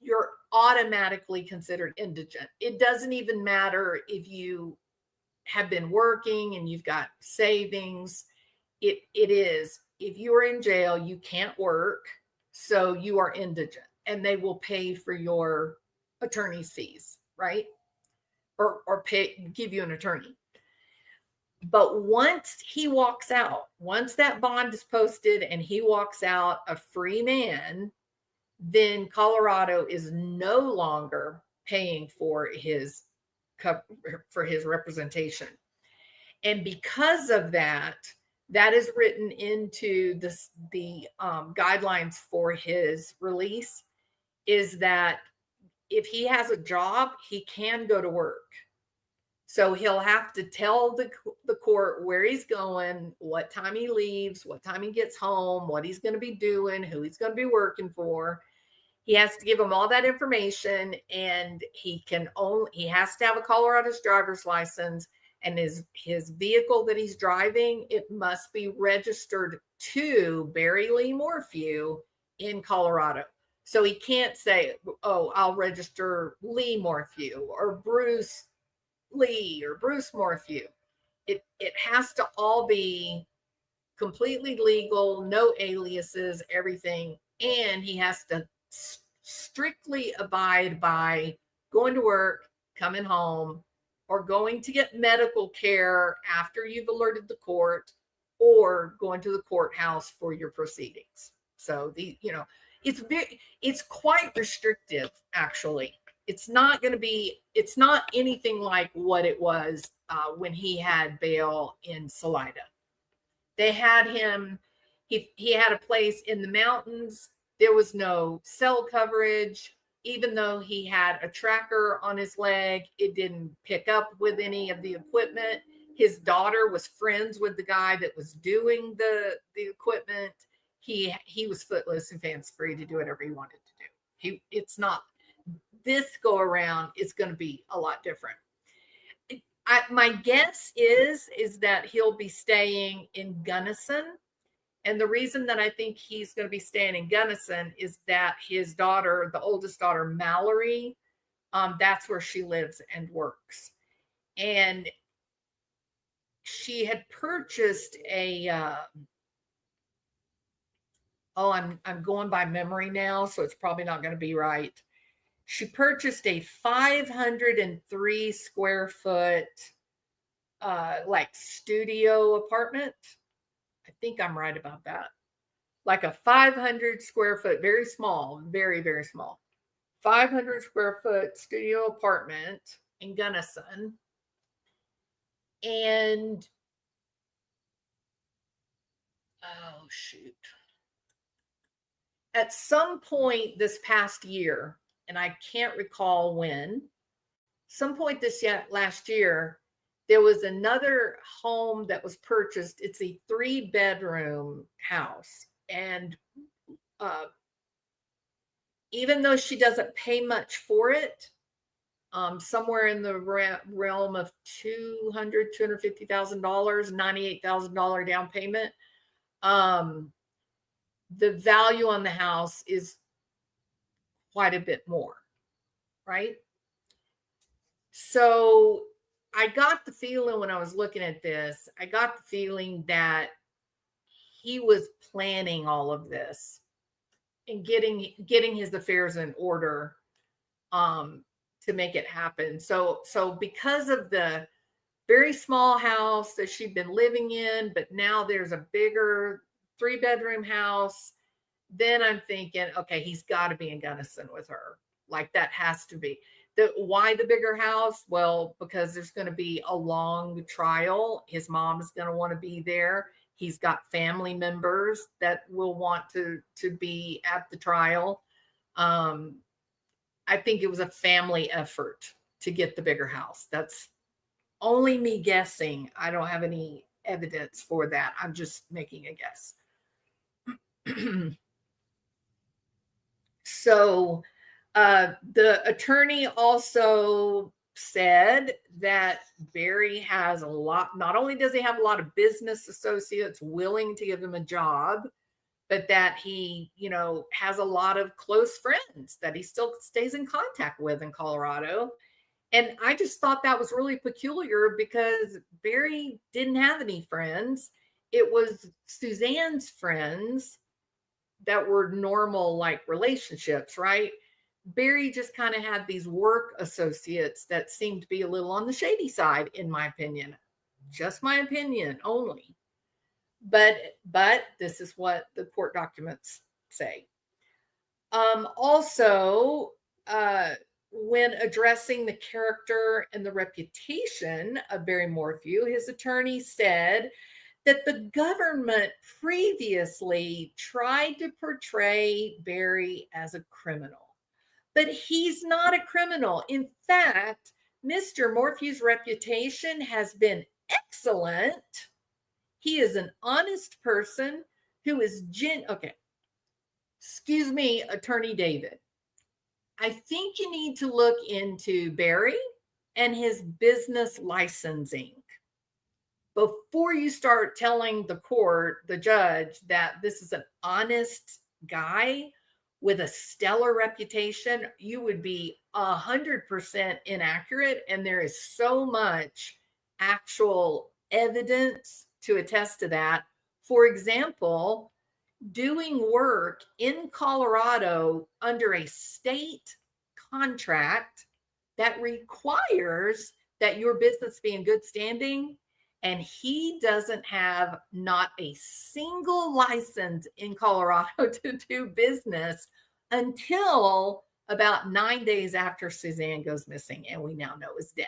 Speaker 3: you're automatically considered indigent. It doesn't even matter if you have been working and you've got savings. It is, if you are in jail, you can't work, so you are indigent, and they will pay for your attorney's fees, right? Or give you an attorney. But once he walks out, once that bond is posted and he walks out a free man, then Colorado is no longer paying for his representation. And because of that, that is written into the guidelines for his release, is that if he has a job, he can go to work. So he'll have to tell the court where he's going, what time he leaves, what time he gets home, what he's going to be doing, who he's going to be working for. He has to give them all that information, and he has to have a Colorado's driver's license, and his vehicle that he's driving, it must be registered to Barry Lee Morphew in Colorado. So he can't say, oh, I'll register Lee Morphew or Bruce Lee or Bruce Morphew. It has to all be completely legal, no aliases, everything. And he has to strictly abide by going to work, coming home, or going to get medical care after you've alerted the court, or going to the courthouse for your proceedings. So it's quite restrictive, actually. It's not anything like what it was when he had bail in Salida. They had him, he had a place in the mountains. There was no cell coverage. Even though he had a tracker on his leg, it didn't pick up with any of the equipment. His daughter was friends with the guy that was doing the equipment. He was footless and fancy-free to do whatever he wanted to do. It's not, this go around, it's going to be a lot different. My guess is that he'll be staying in Gunnison. And the reason that I think he's going to be staying in Gunnison is that his daughter, the oldest daughter, Mallory, that's where she lives and works. And she had purchased I'm going by memory now, so it's probably not going to be right. She purchased a 503 square foot, like studio apartment. I think I'm right about that. Like a 500 square foot, very small, very, very small, 500 square foot studio apartment in Gunnison. And, oh, shoot. At some point this past year, and I can't recall when, some point last year, there was another home that was purchased. It's a 3-bedroom house. And even though she doesn't pay much for it, somewhere in the realm of $250,000, $98,000 down payment, the value on the house is quite a bit more, right? So I got the feeling when I was looking at this, I got the feeling that he was planning all of this and getting his affairs in order to make it happen. So because of the very small house that she'd been living in, but now there's a bigger 3-bedroom house, then I'm thinking, okay, he's got to be in Gunnison with her. Like, that has to be. Why the bigger house? Well, because there's going to be a long trial. His mom is going to want to be there. He's got family members that will want to be at the trial. I think it was a family effort to get the bigger house. That's only me guessing. I don't have any evidence for that. I'm just making a guess. So the attorney also said that Barry has a lot, not only does he have a lot of business associates willing to give him a job, but that he, has a lot of close friends that he still stays in contact with in Colorado. And I just thought that was really peculiar because Barry didn't have any friends. It was Suzanne's friends that were normal, like, relationships, right? Barry just kind of had these work associates that seemed to be a little on the shady side, in my opinion. Just my opinion only. But this is what the court documents say. Also, when addressing the character and the reputation of Barry Morphew, his attorney said that the government previously tried to portray Barry as a criminal. But he's not a criminal. In fact, Mr. Morphew's reputation has been excellent. He is an honest person who is okay. Excuse me, Attorney David. I think you need to look into Barry and his business licensing before you start telling the court, the judge, that this is an honest guy with a stellar reputation. You would be 100% inaccurate. And there is so much actual evidence to attest to that. For example, doing work in Colorado under a state contract that requires that your business be in good standing, and he doesn't have not a single license in Colorado to do business until about 9 days after Suzanne goes missing, and we now know is dead.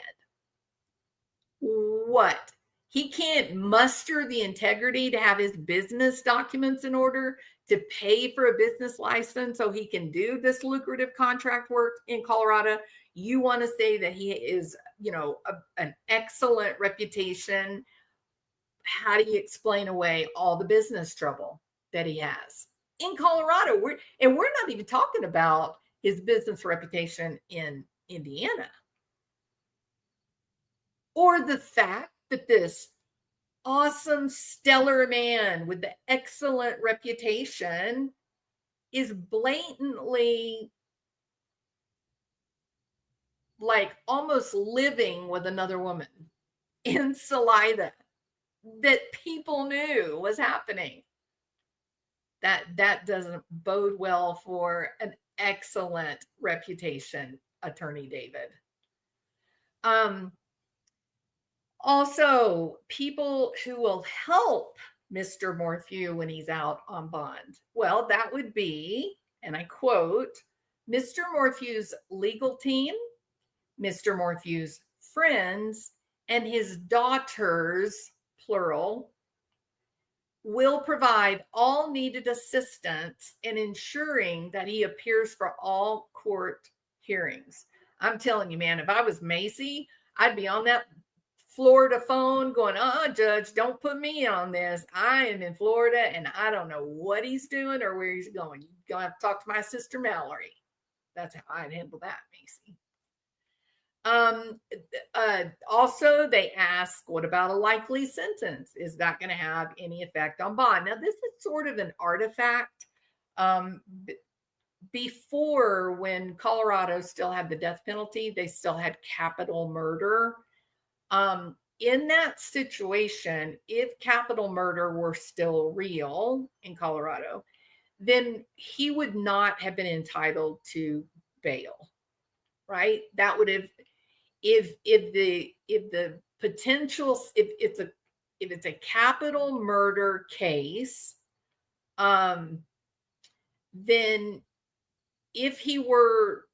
Speaker 3: What? He can't muster the integrity to have his business documents in order, to pay for a business license so he can do this lucrative contract work in Colorado. You want to say that he is, an excellent reputation. How do you explain away all the business trouble that he has in Colorado? We're not even talking about his business reputation in Indiana, or the fact that this awesome, stellar man with the excellent reputation is blatantly, like, almost living with another woman in Salida that people knew was happening. That doesn't bode well for an excellent reputation, Attorney David. Also, people who will help Mr. Morphew when he's out on bond. Well, that would be, and I quote, Mr. Morphew's legal team, Mr. Morphew's friends, and his daughters, plural, will provide all needed assistance in ensuring that he appears for all court hearings. I'm telling you, man, if I was Macy, I'd be on that Florida phone going, Judge, don't put me on this. I am in Florida and I don't know what he's doing or where he's going. You're going to have to talk to my sister Mallory. That's how I'd handle that, Macy. Also, they ask, what about a likely sentence? Is that going to have any effect on bond? Now, this is sort of an artifact before, when Colorado still had the death penalty, they still had capital murder. In that situation, if capital murder were still real in Colorado, then he would not have been entitled to bail, right? That would have, if the potential, if it's a capital murder case, then if he were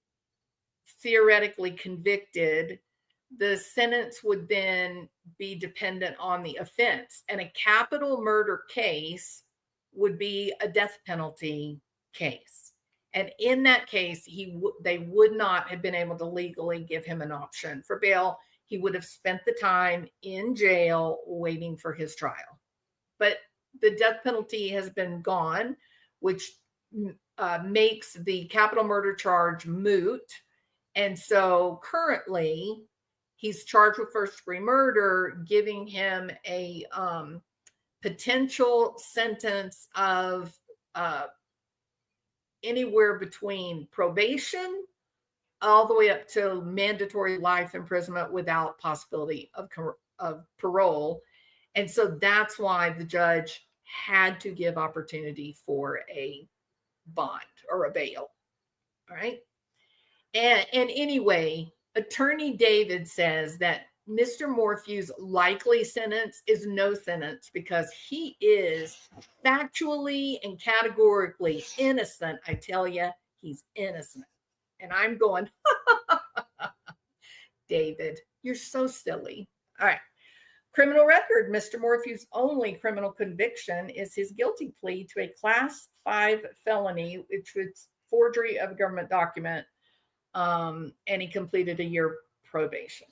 Speaker 3: theoretically convicted, the sentence would then be dependent on the offense. And a capital murder case would be a death penalty case. And in that case, they would not have been able to legally give him an option for bail. He would have spent the time in jail waiting for his trial. But the death penalty has been gone, which makes the capital murder charge moot. And so currently, he's charged with first-degree murder, giving him a potential sentence of anywhere between probation all the way up to mandatory life imprisonment without possibility of parole. And so that's why the judge had to give opportunity for a bond or a bail. All right. And anyway, Attorney David says that Mr. Morphew's likely sentence is no sentence because he is factually and categorically innocent. I tell you, he's innocent. And I'm going, David, you're so silly. All right. Criminal record. Mr. Morphew's only criminal conviction is his guilty plea to a Class 5 felony, which was forgery of a government document. And he completed a year probation.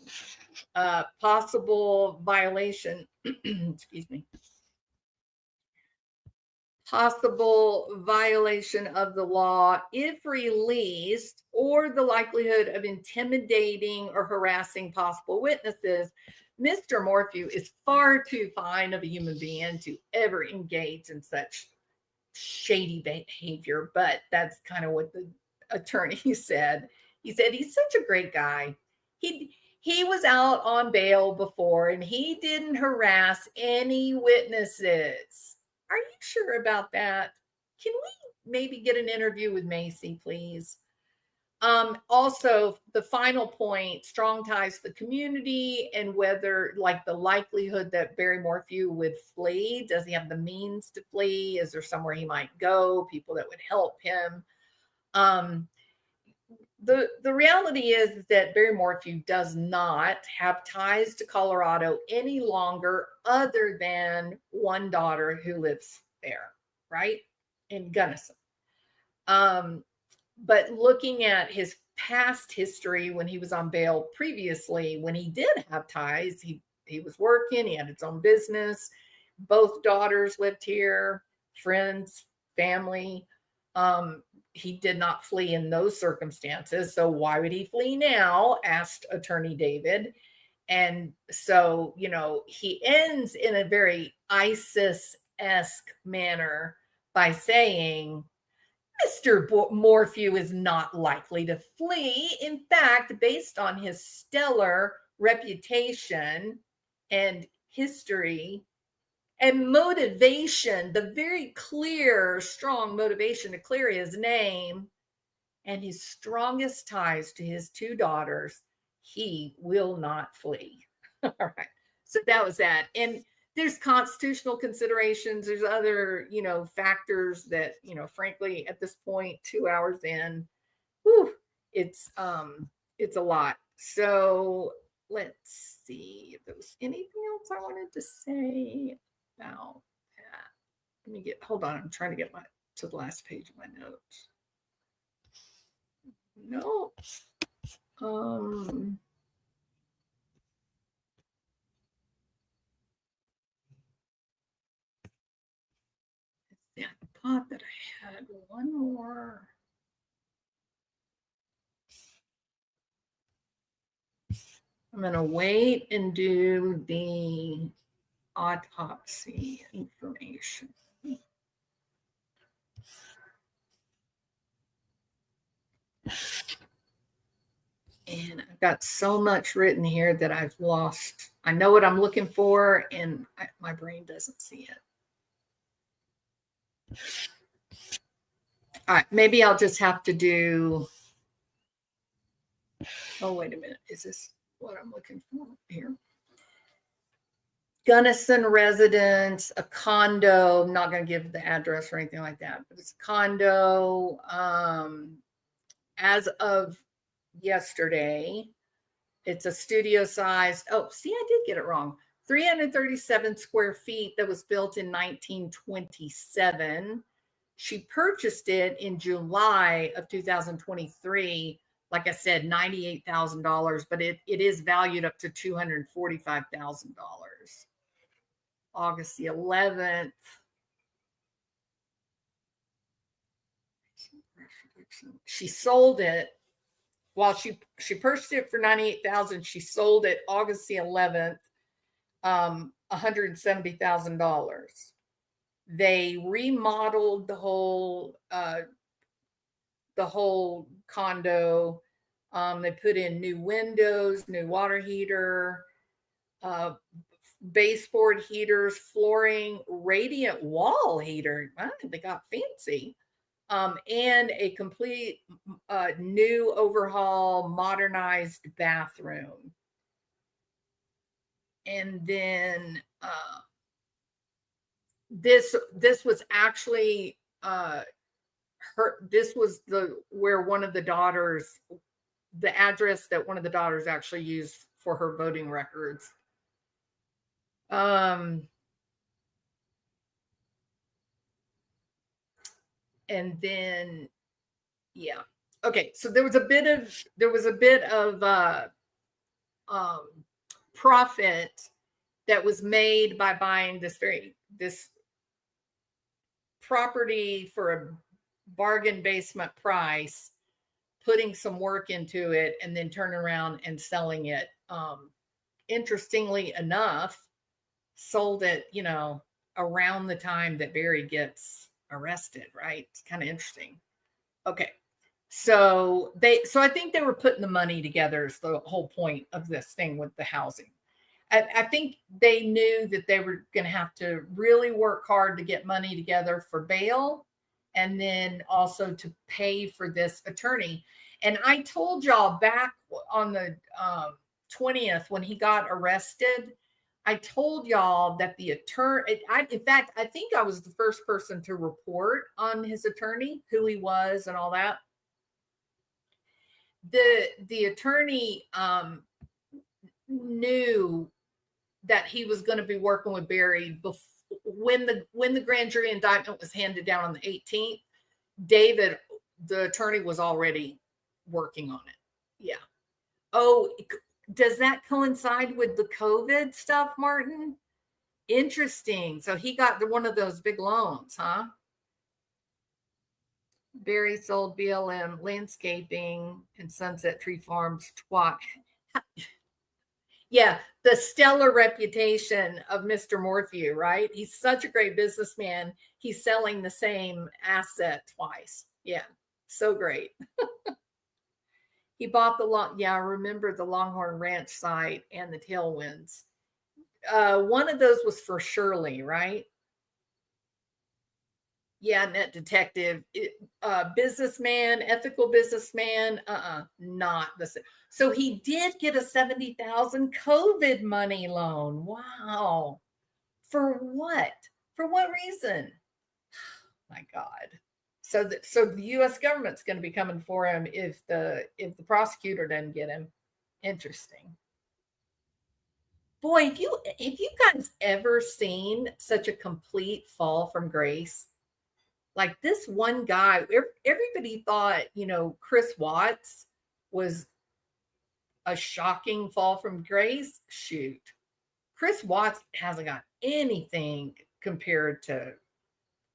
Speaker 3: Possible violation, excuse me. Possible violation of the law if released, or the likelihood of intimidating or harassing possible witnesses. Mr. Morphew is far too fine of a human being to ever engage in such shady behavior, but that's kind of what the attorney said. He said he's such a great guy. He was out on bail before and he didn't harass any witnesses. Are you sure about that? Can we maybe get an interview with Macy, please? Also, the final point, strong ties to the community and whether, like, the likelihood that Barry Morphew would flee. Does he have the means to flee? Is there somewhere he might go? People that would help him? The reality is that Barry Morphew does not have ties to Colorado any longer, other than one daughter who lives there, right? In Gunnison. But looking at his past history when he was on bail previously, when he did have ties, he was working, he had his own business. Both daughters lived here, friends, family. He did not flee in those circumstances. So why would he flee now? Asked Attorney David. And so, he ends in a very ISIS-esque manner by saying, Mr. Morphew is not likely to flee. In fact, based on his stellar reputation and history and motivation, the very clear, strong motivation to clear his name and his strongest ties to his two daughters, he will not flee. All right. So that was that. And there's constitutional considerations. There's other, factors that, frankly, at this point, 2 hours in, it's a lot. So let's see if there was anything else I wanted to say about that. Hold on. I'm trying to get to the last page of my notes. No. I thought that I had one more. I'm going to wait and do the autopsy information. And I've got so much written here that I've lost. I know what I'm looking for, and my brain doesn't see it. All right, maybe I'll just have to do. Oh, wait a minute. Is this what I'm looking for here? Gunnison residence, a condo. I'm not going to give the address or anything like that, but it's a condo. As of yesterday, it's a studio size. Oh, see, I did get it wrong. 337 square feet that was built in 1927. She purchased it in July of 2023. Like I said, $98,000, but it is valued up to $245,000. August the 11th. She sold it. While she purchased it for $98,000, she sold it August the 11th, $170,000. They remodeled the whole condo. They put in new windows, new water heater, baseboard heaters, flooring, radiant wall heater. Wow, they got fancy. And a complete new overhaul, modernized bathroom. And then this was actually this was where one of the daughters, the address that one of the daughters actually used for her voting records. And then, yeah. Okay. So there was a bit of profit that was made by buying this property for a bargain basement price, putting some work into it, and then turning around and selling it. Interestingly enough, sold it, around the time that Barry gets arrested, right? It's kind of interesting. Okay. So I think they were putting the money together is the whole point of this thing with the housing. I think they knew that they were going to have to really work hard to get money together for bail, and then also to pay for this attorney. And I told y'all back on the 20th when he got arrested, I told y'all that the attorney, in fact, I think I was the first person to report on his attorney, who he was and all that. The attorney knew that he was going to be working with Barry when the grand jury indictment was handed down on the 18th. David, the attorney, was already working on it. Yeah. Oh, does that coincide with the COVID stuff, Martin? Interesting. So he got one of those big loans, huh? Barry sold BLM Landscaping and Sunset Tree Farms twat. Yeah, the stellar reputation of Mr. Morphew, right? He's such a great businessman. He's selling the same asset twice. Yeah, so great. He bought I remember the Longhorn Ranch site and the Tailwinds. One of those was for Shirley, right? Yeah, net detective, businessman, ethical businessman. Not the same. So he did get a $70,000 COVID money loan. Wow. For what? For what reason? My God. So the U.S. government's going to be coming for him if the prosecutor doesn't get him. Interesting. Boy, have you guys ever seen such a complete fall from grace? Like this one guy, everybody thought, Chris Watts was a shocking fall from grace. Shoot. Chris Watts hasn't got anything compared to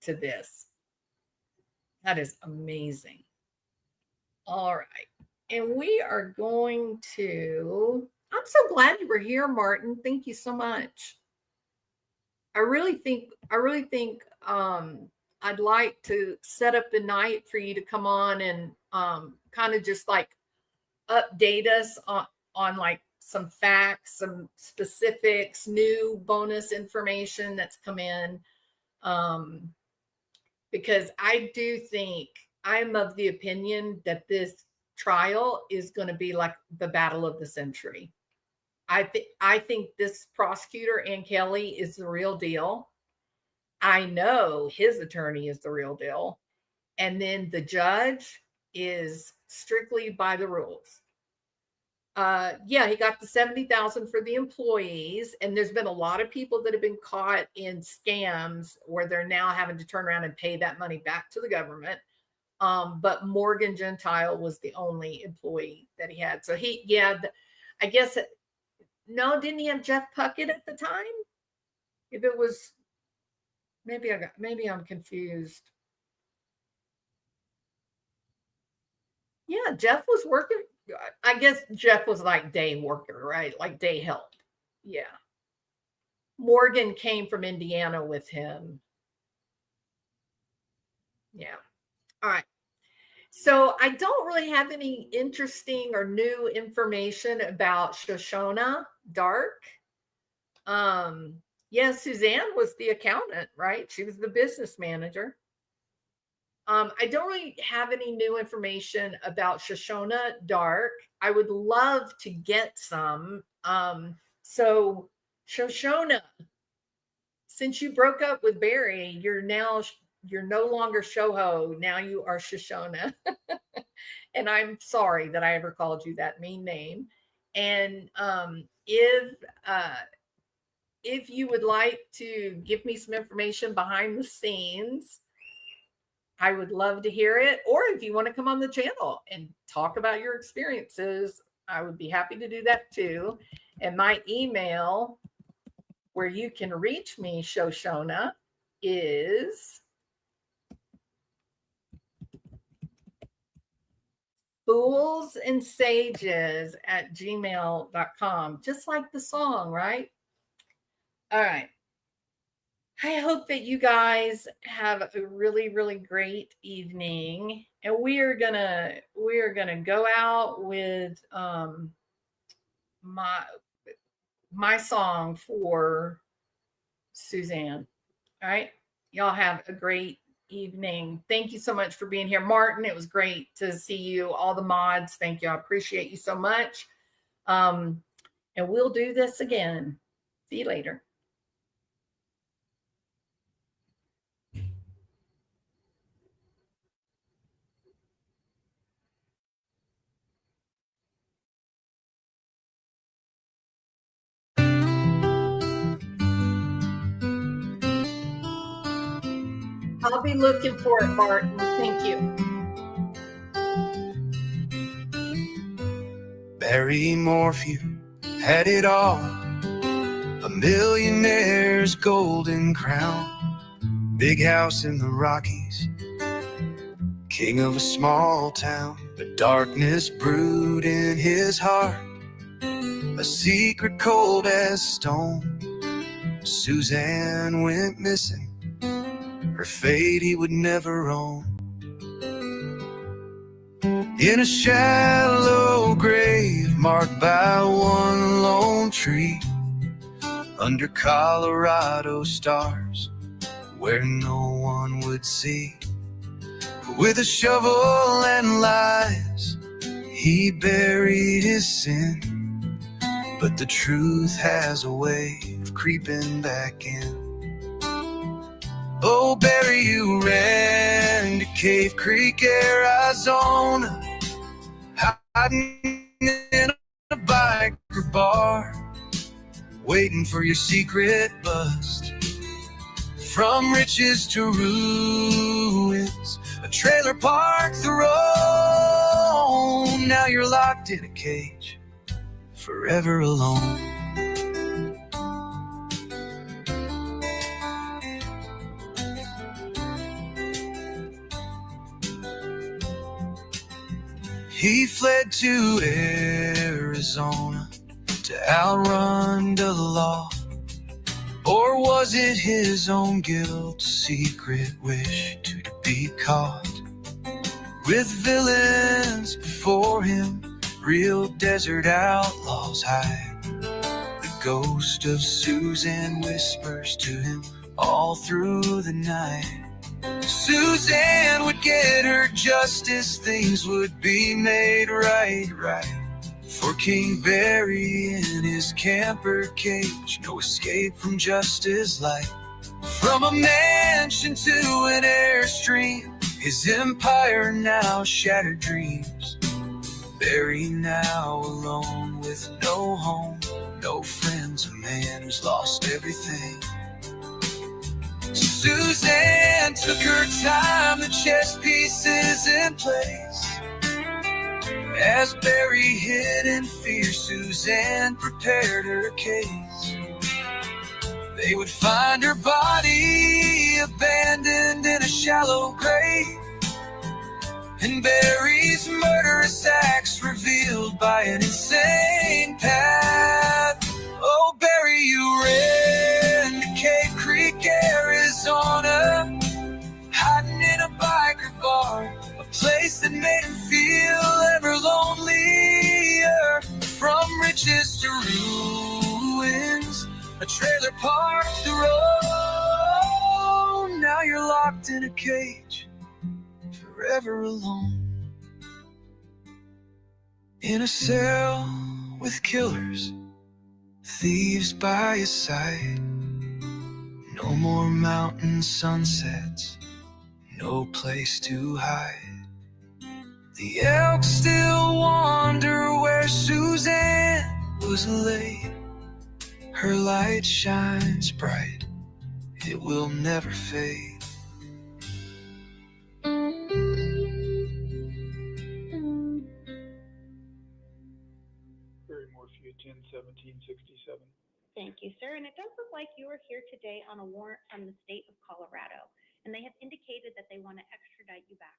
Speaker 3: this. That is amazing. All right. And we are going to, I'm so glad you were here, Martin. Thank you so much. I really think I'd like to set up the night for you to come on and kind of just like update us on like some facts, some specifics, new bonus information that's come in. Because I do think, I'm of the opinion that this trial is going to be like the battle of the century. I think this prosecutor, Ann Kelly, is the real deal. I know his attorney is the real deal. And then the judge is strictly by the rules. Yeah, he got the $70,000 for the employees, and there's been a lot of people that have been caught in scams where they're now having to turn around and pay that money back to the government. But Morgan Gentile was the only employee that he had. So I guess no, didn't he have Jeff Puckett at the time? If it was, maybe I'm confused. Yeah, Jeff was working. I guess Jeff was like day worker, right? Like day help. Yeah. Morgan came from Indiana with him. Yeah. All right. So I don't really have any interesting or new information about Shoshona Dark. Yeah, Suzanne was the accountant, right? She was the business manager. I don't really have any new information about Shoshona Dark. I would love to get some. So Shoshona, since you broke up with Barry, you're no longer Shoho. Now you are Shoshona. And I'm sorry that I ever called you that mean name. And if you would like to give me some information behind the scenes, I would love to hear it. Or if you want to come on the channel and talk about your experiences, I would be happy to do that too. And my email where you can reach me, Shoshona, is foolsandsages@gmail.com. Just like the song, right? All right. I hope that you guys have a really, really great evening. And we are gonna go out with my song for Suzanne. All right. Y'all have a great evening. Thank you so much for being here. Martin, it was great to see you. All the mods, thank you. I appreciate you so much. And we'll do this again. See you later. I'll be looking for it, Martin. Thank you.
Speaker 2: Barry Morphew had it all, a millionaire's golden crown, big house in the Rockies, king of a small town. But darkness brewed in his heart, a secret cold as stone. Suzanne went missing, her fate he would never own. In a shallow grave marked by one lone tree, under Colorado stars where no one would see. With a shovel and lies he buried his sin, but the truth has a way of creeping back in. Oh, Barry, you ran to Cave Creek, Arizona, hiding in a biker bar, waiting for your secret bust. From riches to ruins, a trailer park throne. Now you're locked in a cage, forever alone. He fled to Arizona to outrun the law. Or was it his own guilt, secret wish to be caught? with villains before him, real desert outlaws hide. The ghost of Suzanne whispers to him all through the night. Suzanne would get her justice, things would be made right. For King Barry in his camper cage, no escape from justice light. From a mansion to an airstream, his empire now shattered dreams. Barry now alone with no home, no friends, a man who's lost everything. Suzanne took her time, the chess pieces in place. As Barry hid in fear, Suzanne prepared her case. They would find her body abandoned in a shallow grave, and Barry's murderous acts revealed by an insane path. Oh, Barry, you ran to Cave Creek, Arizona, hiding in a biker bar, a place that made him feel ever lonelier. From riches to ruins, a trailer parked the road. Now you're locked in a cage, forever alone. In a cell with killers, thieves by your side. No more mountain sunsets, no place to hide. The elks still wander where Suzanne was laid. Her light shines bright, it will never fade.
Speaker 4: Barry Morphew, 10/17/67.
Speaker 5: Thank you, sir. And it does look like you are here today on a warrant from the state of Colorado, and they have indicated that they want to extradite you back